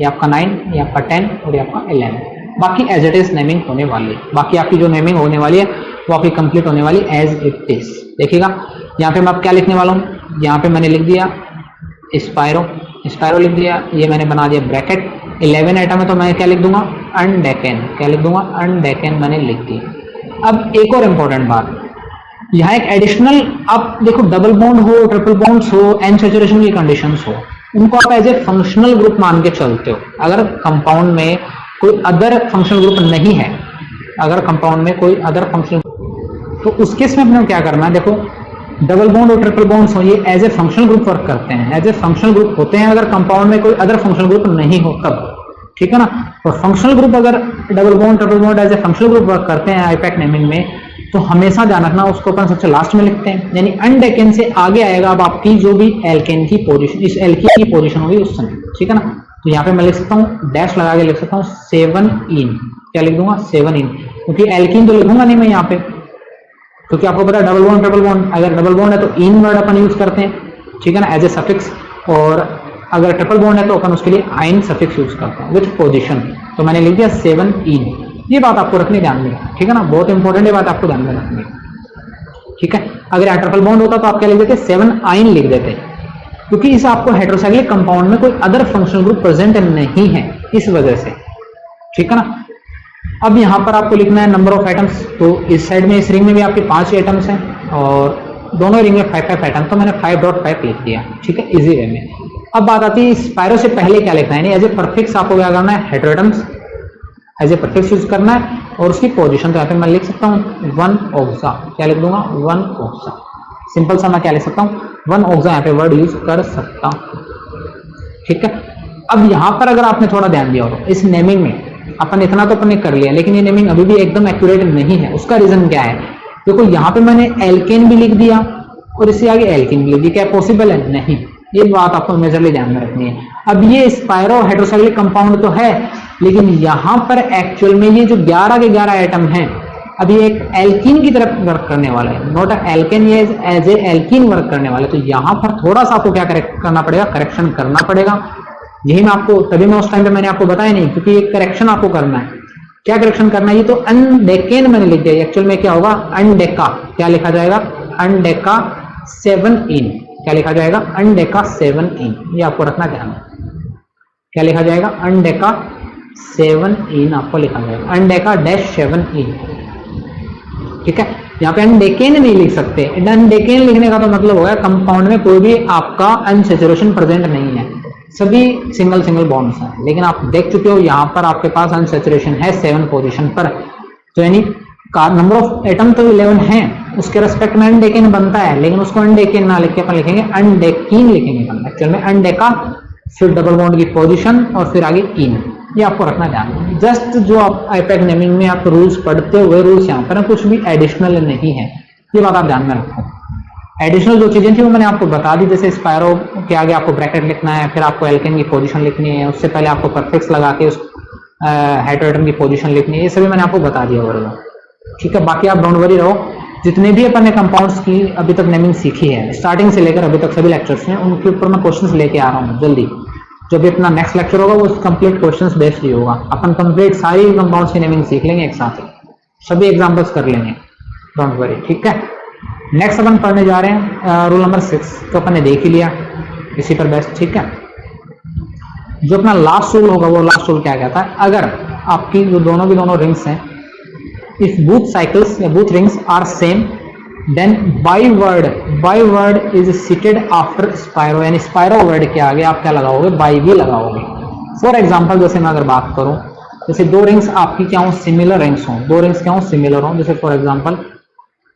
ये आपका 9, ये आपका 10 और ये आपका 11। बाकी एज इट इज नेमिंग होने वाली है, बाकी आपकी जो नेमिंग होने वाली है वो आपकी कंप्लीट होने वाली एज इट इज। देखिएगा, यहाँ पे मैं आप क्या लिखने वाला हूँ, यहाँ पे मैंने लिख दिया स्पायरो, स्पायरो लिख दिया, ये मैंने बना दिया ब्रैकेट, 11 आइटम है तो मैं क्या लिख दूंगा, अनडेकेन, क्या लिख दूंगा, अनडेकेन मैंने लिख दिया। अब एक और इम्पोर्टेंट बात, यहाँ एक एडिशनल, आप देखो डबल बॉन्ड हो, ट्रिपल बॉन्ड्स हो, एन सैचुरेशन की कंडीशंस हो, उनको आप एज ए फंक्शनल ग्रुप मान के चलते हो। अगर कंपाउंड में कोई अदर फंक्शनल ग्रुप नहीं है अगर कंपाउंड में कोई अदर फंक्शनल, तो उस केस में अपने क्या करना है, देखो डबल बॉन्ड और ट्रिपल बॉन्ड्स हो, ये as a functional group work करते हैं, एज ए फंक्शनल ग्रुप होते हैं अगर कंपाउंड में कोई अदर फंक्शनल ग्रुप नहीं हो तब, ठीक है ना। और फंक्शनल ग्रुप अगर double bond triple bond as a functional group work करते हैं आईपैक नेमिंग में, तो हमेशा ध्यान रखना उसको अपन सबसे लास्ट में लिखते हैं, यानी अनडेकेन से आगे आएगा अब आपकी जो भी एल्केन की पोजीशन, इस एल्कीन की पोजीशन होगी उस समय, ठीक है ना। तो यहाँ पे मैं लिख सकता हूँ डैश लगा के लिख सकता हूँ 7 इन, क्या लिख दूंगा 7 इन, क्योंकि एल्कीन तो लिखूंगा नहीं मैं यहाँ पे, क्योंकि आपको पता है डबल बॉन्ड ट्रिपल बॉन्ड, अगर डबल बॉन्ड है तो इन वर्ड अपन यूज करते हैं, ठीक है ना, एज ए सफिक्स, और अगर ट्रिपल बॉन्ड है तो अपन उसके लिए आइन सफिक्स यूज करते हैं विथ पोजीशन। तो मैंने लिख दिया 7 इन, ये बात आपको रखनी ध्यान में, ठीक है ना, बहुत इंपॉर्टेंट है बात आपको ध्यान में रखनी, ठीक है। अगर यहाँ ट्रिपल बॉन्ड होता तो आप क्या लिख देते 7 आइन लिख देते, क्योंकि इस आपको हेटेरोसाइक्लिक कंपाउंड में कोई अदर फंक्शनल ग्रुप प्रेजेंट नहीं है इस वजह से, ठीक है ना। अब यहाँ पर आपको लिखना है नंबर ऑफ एटम्स, तो इस साइड में इस रिंग में भी आपके 5 एटम्स हैं और दोनों रिंग में 5 एटम, तो मैंने 5.5 लिख दिया, ठीक है, इजी वे में। अब बात आती है स्पायरो से पहले क्या लिखना है, एज ए परफिक्स आपको क्या करना है, heteroatoms as a prefix use करना है, और उसकी पोजीशन तो यहाँ पे मैं लिख सकता हूँ 1 ऑक्सा, क्या लिख दूंगा 1 ऑक्सा, सिंपल सा मैं क्या लिख सकता हूँ 1 ऑक्सा, यहाँ पे वर्ड यूज कर सकता हूँ, ठीक है। अब यहाँ पर अगर आपने थोड़ा ध्यान दिया हो, इस नेमिंग में अपन इतना तो अपन ने कर लिया, लेकिन ये नेमिंग अभी भी एकदम एक्यूरेट नहीं है। उसका रीजन क्या है, देखो यहाँ पे मैंने एल्केन भी लिख दिया और इससे आगे एल्किन भी लिख दिया, क्या पॉसिबल है, नहीं, ये बात आपको मेजरली ध्यान में रखनी है। अब ये स्पायरो हेटेरोसाइक्लिक कंपाउंड तो है, लेकिन यहाँ पर एक्चुअल में ये जो 11 के 11 एटम हैं, अब ये एक एल्कीन की तरफ वर्क करने वाला है, नॉट एल्केन, ये एज ए एल्कीन वर्क करने वाला है। तो यहाँ पर थोड़ा सा आपको क्या करना पड़ेगा, करेक्शन करना पड़ेगा। यही मैं आपको, तभी मैं उस टाइम पे मैंने आपको बताया नहीं, क्योंकि ये करेक्शन आपको करना है। क्या करेक्शन करना है, ये तो अनडेकेन मैंने लिख दिया, एक्चुअल में क्या होगा अनडेका, क्या लिखा जाएगा अनडेका 7 इन, क्या लिखा जाएगा अनडेका 7 इन, ये आपको रखना ध्यान में, क्या लिखा जाएगा अनडेका 7 इन आपको लिखा जाएगा, अनडेका डैश 7 इन, ठीक है। यहाँ पे अनडेकेन नहीं लिख सकते, अनडेकेन लिखने का तो मतलब होगा कंपाउंड में कोई भी आपका अनसैचुरेशन प्रेजेंट नहीं है, सभी सिंगल सिंगल बॉन्ड्स हैं। लेकिन आप देख चुके हो यहाँ पर आपके पास अनसैचुरेशन है 7 पोजीशन पर, तो यानी नंबर ऑफ एटम तो 11 है, उसके रेस्पेक्ट में अनडेकेन बनता है, लेकिन उसको अनडेकेन ना लिख के अपन लिखेंगे अनडेकीन लिखेंगे अपन, एक्चुअल में अनडेका, फिर डबल बॉन्ड की पोजीशन और फिर आगे इन, ये आपको रखना ध्यान। जस्ट जो आप आईपैक नेमिंग में आप रूल्स पढ़ते हुए रूल्स यहाँ पर कुछ भी एडिशनल नहीं है, ये बात आप ध्यान में रखो। एडिशनल जो चीजें थी वो मैंने आपको बता दी, जैसे स्पायरो के आगे आपको ब्रैकेट लिखना है, फिर आपको एल्केन की पोजीशन लिखनी है, उससे पहले आपको परफिक्स लगा के उस हेटेरोएटम की पोजीशन लिखनी है, ये सभी मैंने आपको बता दिया होगा, ठीक है। बाकी आप डोंट वरी रहो, जितने भी अपन ने कंपाउंड्स की अभी तक नेमिंग सीखी है स्टार्टिंग से लेकर अभी तक सभी लेक्चर्स में, उनके ऊपर मैं क्वेश्चंस लेके आ रहा हूँ जल्दी। जो भी अपना नेक्स्ट लेक्चर होगा वो कंप्लीट क्वेश्चंस बेस्ड ही होगा, अपन कंप्लीट सारी कंपाउंड्स की नेमिंग सीख लेंगे एक साथ, सभी एग्जांपल्स कर लेंगे, डोंट वरी, ठीक है। नेक्स्ट अपन पढ़ने जा रहे हैं रूल नंबर 6, तो अपन ने देख ही लिया, इसी पर बेस्ट, ठीक है। जो अपना लास्ट रूल होगा वो लास्ट रूल क्या कहता है, अगर आपकी जो दोनों रिंग्स हैं, इफ बोथ साइकिल्स या both rings are same, then by word is cited after spiro, यानी स्पायरो वर्ड के आगे आप क्या लगाओगे, बाई भी लगाओगे। फॉर एग्जाम्पल जैसे मैं अगर बात करूं, जैसे दो रिंग्स आपकी क्या हो, सिमिलर रिंग्स हो, दो रिंग्स क्या हो, सिमिलर हो। जैसे फॉर एग्जाम्पल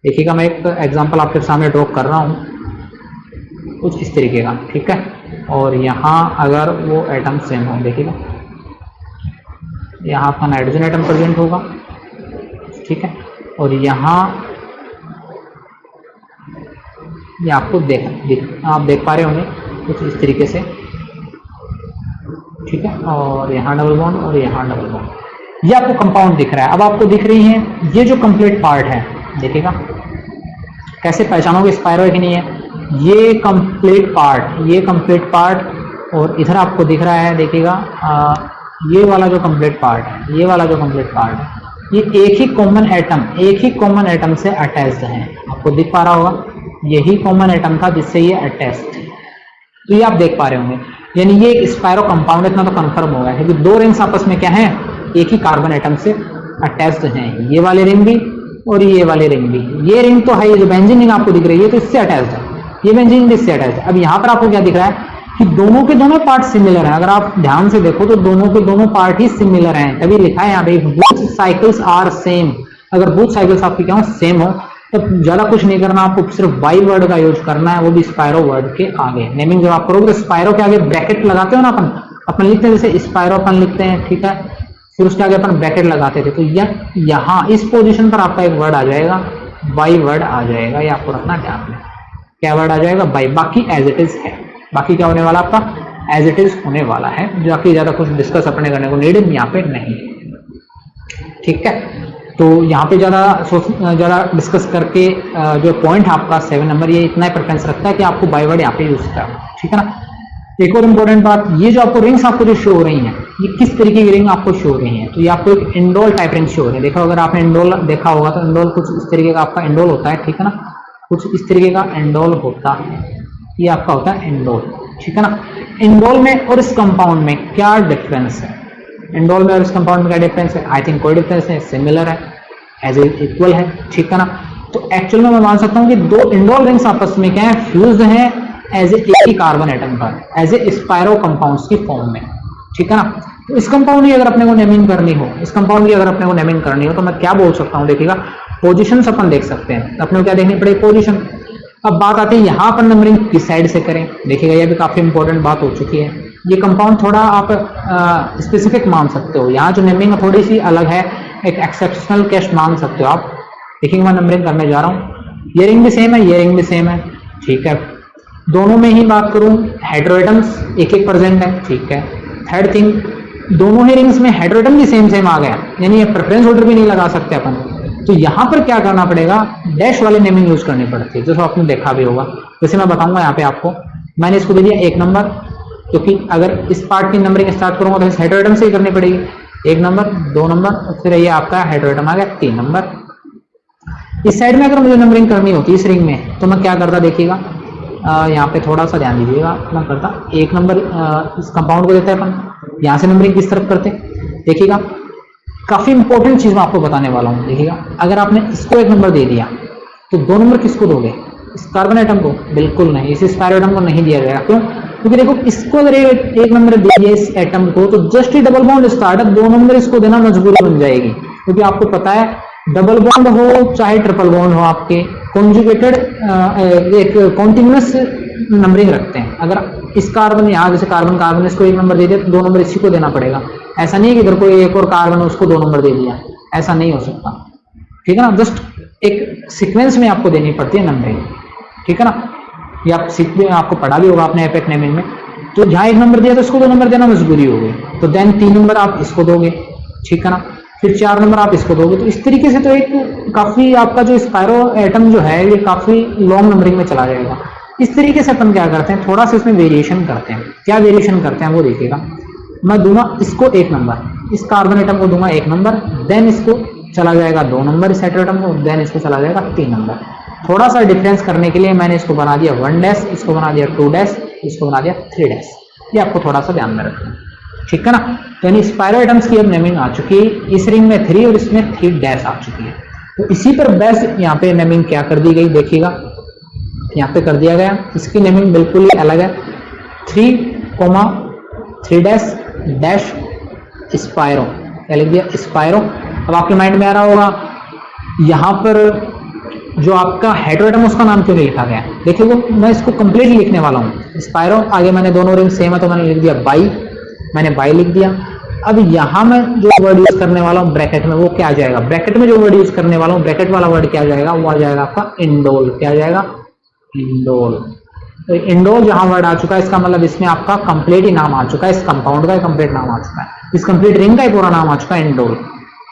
देखिएगा, मैं एक एग्जाम्पल आपके सामने ड्रॉ कर रहा हूं कुछ इस तरीके का, ठीक है। और यहाँ अगर वो एटम सेम हो, देखिएगा यहाँ आपका नाइट्रोजन एटम प्रेजेंट होगा, ठीक है, और यहाँ ये आपको आप देख पा रहे होंगे कुछ इस तरीके से, ठीक है। और यहाँ डबल बॉन्ड और यहाँ डबल बॉन्ड, ये आपको कंपाउंड दिख रहा है। अब आपको दिख रही है ये जो कंप्लीट पार्ट है, देखिएगा कैसे पहचानोगे स्पायरो है कि नहीं है, ये कंप्लीट पार्ट और इधर आपको दिख रहा है, देखिएगा ये वाला जो कंप्लीट पार्ट है, ये वाला जो कंप्लीट पार्ट है, ये एक ही कॉमन एटम से अटैच्ड है, आपको दिख पा रहा होगा, यही कॉमन एटम था जिससे ये अटैच्ड है, तो ये आप देख पा रहे होंगे। यानी ये एक स्पायरो कंपाउंड, इतना तो कंफर्म हो गया है कि दो रिंग्स आपस में क्या है, एक ही कार्बन एटम से अटैच्ड हैं, ये वाले रिंग भी और ये वाले रिंग भी। ये रिंग तो है, ये जो बेंजीन रिंग आपको दिख रही है तो इससे अटैच्ड है, ये बेंजीन भी इससे अटैच्ड है। अब यहाँ पर आपको क्या दिख रहा है, कि दोनों के दोनों पार्ट सिमिलर हैं। अगर आप ध्यान से देखो तो दोनों के दोनों पार्ट ही सिमिलर हैं, तभी लिखा है यहाँ पे बोथ साइकिल्स आर सेम। अगर बोथ साइकिल्स आपकी क्या हो, सेम हो, तो ज्यादा कुछ नहीं करना, आपको सिर्फ बाई वर्ड का यूज करना है, वो भी स्पायरो वर्ड के आगे। नेमिंग जब आप करोगे तो स्पायरो के आगे ब्रैकेट लगाते हो ना, अपन लिखते हैं जैसे स्पायरो अपन लिखते हैं, ठीक है, फिर उसके आगे अपन ब्रैकेट लगाते थे, तो यहाँ इस पोजीशन पर आपका एक वर्ड आ जाएगा, बाई वर्ड आ जाएगा, ये आपको रखना ध्यान में। क्या वर्ड आ जाएगा, बाई। बाकी एज इट इज है, बाकी क्या होने वाला आपका एज इट इज होने वाला है, जाके ज्यादा कुछ डिस्कस अपने करने को नीड यहाँ पे नहीं, ठीक है। तो यहाँ पे ज्यादा डिस्कस करके जो पॉइंट आपका 7 नंबर, ये इतना ही प्रेफरेंस रखता है कि आपको बाई वर्ड यहाँ पे यूज करना, ठीक है ना। एक और इम्पोर्टेंट बात, ये जो आपको रिंग्स आपको जो शो हो रही हैं, ये किस तरीके की रिंग आपको शो हो रही है, तो ये आपको एक इंडोल टाइप रिंग शो हो रही है। देखो अगर आपने इंडोल देखा होगा तो इंडोल कुछ इस तरीके का आपका इंडोल होता है, ठीक है ना, कुछ इस तरीके का इंडोल होता है, ये आपका होता है इंडोल, ठीक है ना। इंडोल में और इस कंपाउंड में क्या डिफरेंस है, इंडोल में और इस कंपाउंड में क्या डिफरेंस है, आई थिंक कोई डिफरेंस नहीं, सिमिलर है, एज इक्वल है, ठीक है ना। तो एक्चुअल में मैं मान सकता हूं कि दो इंडोल रिंग्स आपस में क्या है, फ्यूज्ड हैं एज ए एक ही कार्बन एटम पर, एज ए स्पायरो कंपाउंड्स की फॉर्म में, ठीक है ना। तो इस कंपाउंड की अगर अपने को नेमिंग करनी हो, इस कंपाउंड की अगर अपने को नेमिंग करनी हो, तो मैं क्या बोल सकता हूँ, देखिएगा पोजीशंस अपन देख सकते हैं, अपने को क्या देखनी पड़ेगी, पोजीशन। अब बात आती है यहाँ पर नंबरिंग किस साइड से करें, देखिएगा ये भी काफी इंपॉर्टेंट बात हो चुकी है। ये कंपाउंड थोड़ा आप स्पेसिफिक मान सकते हो, यहाँ जो नेमिंग थोड़ी सी अलग है, एक एक्सेप्शनल केस मान सकते हो आप। देखिएगा मैं नंबरिंग करने जा रहा हूँ, ये रिंग भी सेम है, ये रिंग भी सेम है, ठीक है। दोनों में ही बात करूं, हेटेरोएटम्स एक एक प्रेजेंट है, ठीक है। थर्ड थिंग, दोनों ही रिंग्स में हेटेरोएटम भी सेम आ गया, यानी ये प्रेफरेंस ऑर्डर भी नहीं लगा सकते अपन। तो यहां पर क्या करना पड़ेगा, डैश वाले नेमिंग यूज करनी पड़ती है, जैसे आपने देखा भी होगा, जैसे मैं बताऊंगा यहाँ पे आपको। मैंने इसको दे दिया 1 नंबर, क्योंकि अगर इस पार्ट की नंबरिंग स्टार्ट करूंगा तो इस हेटेरोएटम से ही करनी पड़ेगी, 1 नंबर, 2 नंबर, और फिर ये आपका हेटेरोएटम आ गया 3 नंबर। इस साइड में अगर मुझे नंबरिंग करनी होती इस रिंग में, तो मैं क्या करता, देखिएगा यहाँ पे थोड़ा सा ध्यान दीजिएगा, मैं करता 1 नंबर इस कंपाउंड को देते हैं अपन, यहाँ से नंबरिंग किस तरफ करते, देखिएगा काफी इंपॉर्टेंट चीज मैं आपको बताने वाला हूँ। देखिएगा अगर आपने इसको 1 नंबर दे दिया तो 2 नंबर किसको दोगे, इस कार्बन एटम को, बिल्कुल नहीं, इस स्पायरो एटम को नहीं दिया जाएगा। क्यों, क्योंकि देखो इसको अगर 1 नंबर दे दिया इस एटम को, तो जस्ट ही डबल बॉन्ड स्टार्ट है, 2 नंबर इसको देना मजबूरी बन जाएगी, क्योंकि आपको पता है डबल बॉन्ड हो चाहे ट्रिपल बॉन्ड हो, आपके कॉन्जुगेटेड एक कॉन्टिन्यूअस नंबरिंग रखते हैं। अगर इस कार्बन यहाँ जैसे कार्बन कार्बन इसको 1 नंबर दे दिया तो 2 नंबर इसी को देना पड़ेगा, ऐसा नहीं है कि इधर कोई एक और कार्बन उसको 2 नंबर दे दिया, ऐसा नहीं हो सकता, ठीक है ना। जस्ट एक सीक्वेंस में आपको देनी पड़ती है नंबरिंग, ठीक है ना। ये आप आपको पढ़ा भी होगा आपने एपेक नेमिंग में। तो जहाँ 1 नंबर दिया तो इसको 2 नंबर देना मजबूरी हो गई, तो देन 3 नंबर आप इसको दोगे, ठीक है ना, फिर 4 नंबर आप इसको दोगे। तो इस तरीके से तो एक काफी आपका जो स्पायरो एटम जो है ये काफी लॉन्ग नंबरिंग में चला जाएगा। इस तरीके से अपन क्या करते हैं, थोड़ा सा इसमें वेरिएशन करते हैं। क्या वेरिएशन करते हैं वो देखिएगा, मैं दूंगा इसको 1 नंबर, इस कार्बन एटम को दूंगा 1 नंबर, देन इसको चला जाएगा 2 नंबर इस एटम को, देन इसको चला जाएगा 3 नंबर। थोड़ा सा डिफरेंस करने के लिए मैंने इसको बना दिया 1 डैश, इसको बना दिया 2 डैश, इसको बना दिया 3 डैश। ये आपको थोड़ा सा ध्यान में रखना, ठीक है ना। तो यानी स्पायरो एटम्स की अब नेमिंग आ चुकी है, इस रिंग में 3 और इसमें 3 डैश आ चुकी है। तो इसी पर बेस यहाँ पे नेमिंग क्या कर दी गई, देखिएगा यहाँ पे कर दिया गया, इसकी नेमिंग बिल्कुल ही अलग है, 3 डैश डैश स्पायरो, क्या लिख दिया, स्पायरो। अब आपके माइंड में आ रहा होगा यहाँ पर जो आपका हेटेरोएटम उसका नाम क्यों नहीं लिखा गया। देखिए वो मैं इसको कंप्लीटली लिखने वाला हूँ, स्पायरो आगे मैंने दोनों रिंग सेम है तो मैंने लिख दिया बाई, मैंने बाई लिख दिया। अब यहाँ मैं जो वर्ड यूज करने वाला हूँ ब्रैकेट में, वो क्या आ जाएगा, ब्रैकेट में जो वर्ड यूज करने वाला हूँ ब्रैकेट वाला वर्ड क्या आ जाएगा, वो आ जाएगा आपका इंडोल। क्या आ जाएगा, इंडोल। तो इंडोल जहां वर्ड आ चुका है इसका मतलब इसमें आपका कंप्लीट ही नाम आ चुका है, इस कंपाउंड का कंप्लीट नाम आ चुका है, इस कंप्लीट रिंग का ही पूरा नाम आ चुका है इंडोल।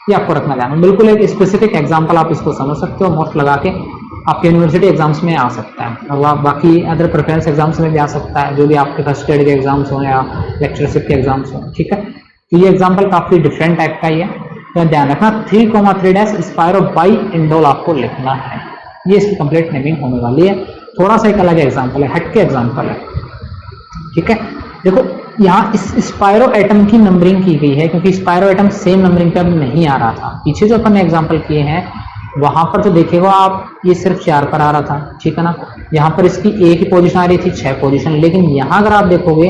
ये आपको रखना ध्यान, बिल्कुल एक स्पेसिफिक एग्जांपल आप इसको समझ सकते हो, मोस्ट लगा के आपके यूनिवर्सिटी एग्जाम्स में आ सकता है, और बाकी अदर प्रेफरेंस एग्जाम्स में भी आ सकता है, जो भी आपके फर्स्ट ईयर के एग्जाम्स हो या लेक्चरशिप के एग्जाम्स हो, ठीक है। तो ये एग्जाम्पल काफी डिफरेंट टाइप का ही है, तो ध्यान रखना 3,3 डैश स्पायरो बाई इंडोल आपको लिखना है, ये इसकी कंप्लीट नेमिंग होने वाली है। थोड़ा सा एक अलग एग्जाम्पल है, हटके एग्जाम्पल है, ठीक है। देखो यहाँ इस स्पायरो एटम की नंबरिंग की गई है, क्योंकि स्पायरो एटम सेम नंबरिंग पे अब नहीं आ रहा था। पीछे जो अपन ने एग्जाम्पल किए हैं वहां पर तो देखिएगा आप ये सिर्फ 4 पर आ रहा था, ठीक है ना, यहाँ पर इसकी एक ही पोजीशन आ रही थी 6 पोजीशन, लेकिन यहाँ अगर आप देखोगे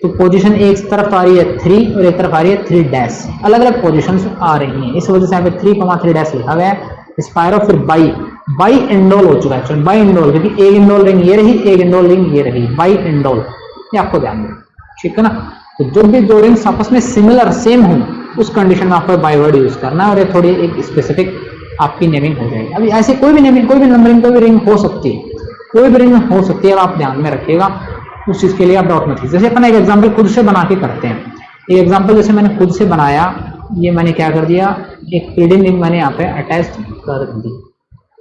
तो पोजीशन एक तरफ आ रही है 3 और एक तरफ आ रही है 3 डैश, अलग अलग पोजीशन आ रही हैं। इस वजह से यहाँ पे 3,3 डैश लिखा गया है। स्पायरो फिर बाई इंडोल हो चुका है, बाई इंडोल, क्योंकि एक इंडोल रिंग ये रही, एक इंडोल रिंग ये रही, बाई इंडोल, ये आपको ध्यान दें, ठीक है ना। तो जब भी दो रिंग्स आपस में सिमिलर सेम हो उस कंडीशन में आपको बाई वर्ड यूज करना है और ये थोड़ी एक स्पेसिफिक आपकी नेमिंग हो जाएगी। अभी ऐसे कोई भी नेमिंग, कोई भी नंबरिंग, कोई भी रिंग हो सकती है, कोई भी रिंग हो सकती है, आप ध्यान में रखिएगा, उस चीज के लिए आप डाउट मत कीजिए। जैसे अपन एक एग्जांपल खुद से बना के करते हैं, एक एग्जांपल जैसे मैंने खुद से बनाया, ये मैंने क्या कर दिया, एक प्रीडिंग लिंक मैंने यहाँ पे अटैच कर दी,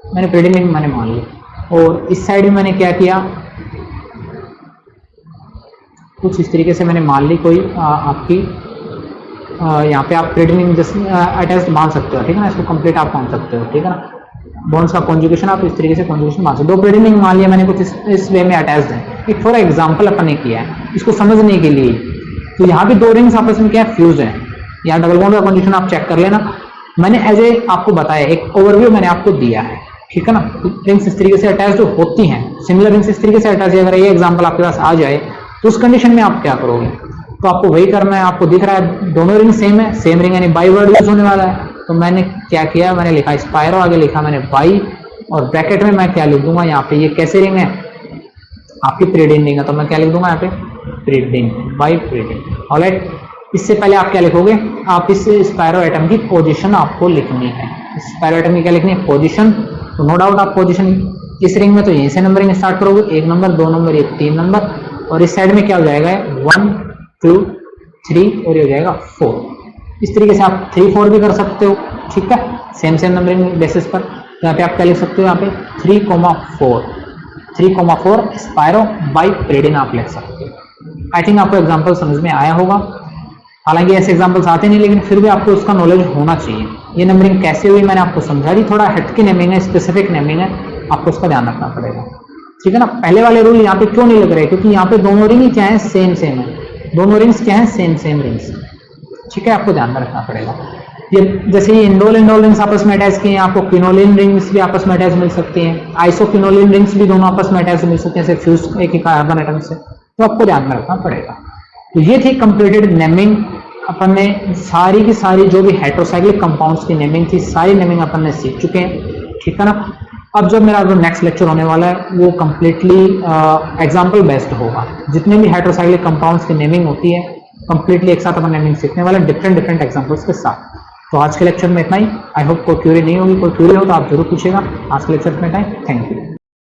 मैंने प्रीडिंग लिंक मैंने मान ली, और इस साइड में मैंने क्या किया, कुछ इस तरीके से मैंने मान ली कोई आपकी यहाँ पे आप प्रीडिंग लिंक जैसे अटैच मान सकते हो, ठीक है ना, इसको कंप्लीट आप मान सकते हो, ठीक है ना। बॉन्ड्स का कॉन्जुगेशन आप इस तरीके से कॉन्जुगेशन मान सकते हो। दो प्रीडिंग लिंक मान लिया मैंने, कुछ इस वे में अटैच्ड है, एक थोड़ा एग्जांपल अपन ने किया है इसको समझने के लिए। तो यहाँ भी दो रिंग्स आपस में क्या फ्यूज है, यहाँ डबल बॉन्ड का कॉन्जुगेशन आप चेक कर लेना, मैंने एज ए आपको बताया, एक ओवरव्यू मैंने आपको दिया है, ठीक है ना। रिंग्स इस तरीके से अटैच जो होती हैं, सिमिलर रिंग्स इस तरीके से अटैच, अगर ये एग्जाम्पल आपके पास आ जाए तो उस कंडीशन में आप क्या करोगे, तो आपको वही करना है। आपको दिख रहा है दोनों रिंग सेम है, सेम रिंग यानी बाई वर्ड यूज होने वाला है, तो मैंने क्या किया, मैंने लिखा स्पायरो, आगे लिखा मैंने बाई, और ब्रैकेट में मैं क्या लिख दूंगा यहाँ पे, ये कैसे रिंग है आपकी प्रीडिंग रिंग है, तो मैं क्या लिख दूंगा यहाँ पे प्रीडिंग, बाई प्रीडिंग। ऑलराइट, इससे पहले आप क्या लिखोगे, आप इस स्पायरो एटम की पोजीशन आपको लिखनी है, स्पायरो एटम की क्या लिखनी है, पोजीशन। तो नो डाउट आप पोजीशन इस रिंग में तो यहीं से नंबरिंग स्टार्ट करोगे, 1 नंबर 2 नंबर, ये 3 नंबर, और इस साइड में क्या हो जाएगा 1 2 3 और ये हो जाएगा 4। इस तरीके से आप 3 4 भी कर सकते हो, ठीक है, सेम नंबरिंग बेसिस पर। तो यहाँ पे आप क्या लिख सकते हो, यहाँ पे 3,4 स्पायरो बाई प्रीडिंग आप लिख सकते हो। आई थिंक आपको एग्जांपल समझ में आया होगा, हालांकि ऐसे एग्जांपल्स आते नहीं, लेकिन फिर भी आपको उसका नॉलेज होना चाहिए। ये नंबरिंग कैसे हुई मैंने आपको समझा दी, थोड़ा हटके नेमिंग है, स्पेसिफिक नेमिंग है, आपको उसका ध्यान रखना पड़ेगा, ठीक है ना। पहले वाले रूल यहाँ पे क्यों नहीं लग रहे, क्योंकि यहाँ पे दोनों रिंग ही क्या है, सेम है, दोनों रिंग्स क्या है, सेम रिंग्स, ठीक है, आपको ध्यान में रखना पड़ेगा। ये जैसे ये इंडोल रिंग्स आपस में अटैच किए हैं, आपको क्विनोलिन रिंग्स भी आपस में अटैच मिल सकती हैं, आइसोक्विनोलिन रिंग्स भी दोनों आपस में अटैच मिल सकते हैं, जैसे फ्यूज एक ही कार्बन एटम से, तो आपको ध्यान में रखना पड़ेगा। तो ये थी कंप्लीटेड नेमिंग, अपन ने सारी की सारी जो भी हेटेरोसाइक्लिक कंपाउंड्स की नेमिंग थी, सारी नेमिंग अपन ने सीख चुके हैं, ठीक है ना। अब जब मेरा जो नेक्स्ट लेक्चर होने वाला है वो कंप्लीटली एग्जाम्पल बेस्ड होगा, जितने भी हेटेरोसाइक्लिक कंपाउंड्स की नेमिंग होती है कंप्लीटली एक साथ अपन नेमिंग सीखने वाले, डिफरेंट एग्जांपल्स के साथ। तो आज के लेक्चर में इतना ही, आई होप कोई क्यूरी नहीं होगी, कोई क्यूरी हो तो आप जरूर पूछेगा। आज के लेक्चर में इतना ही, थैंक यू।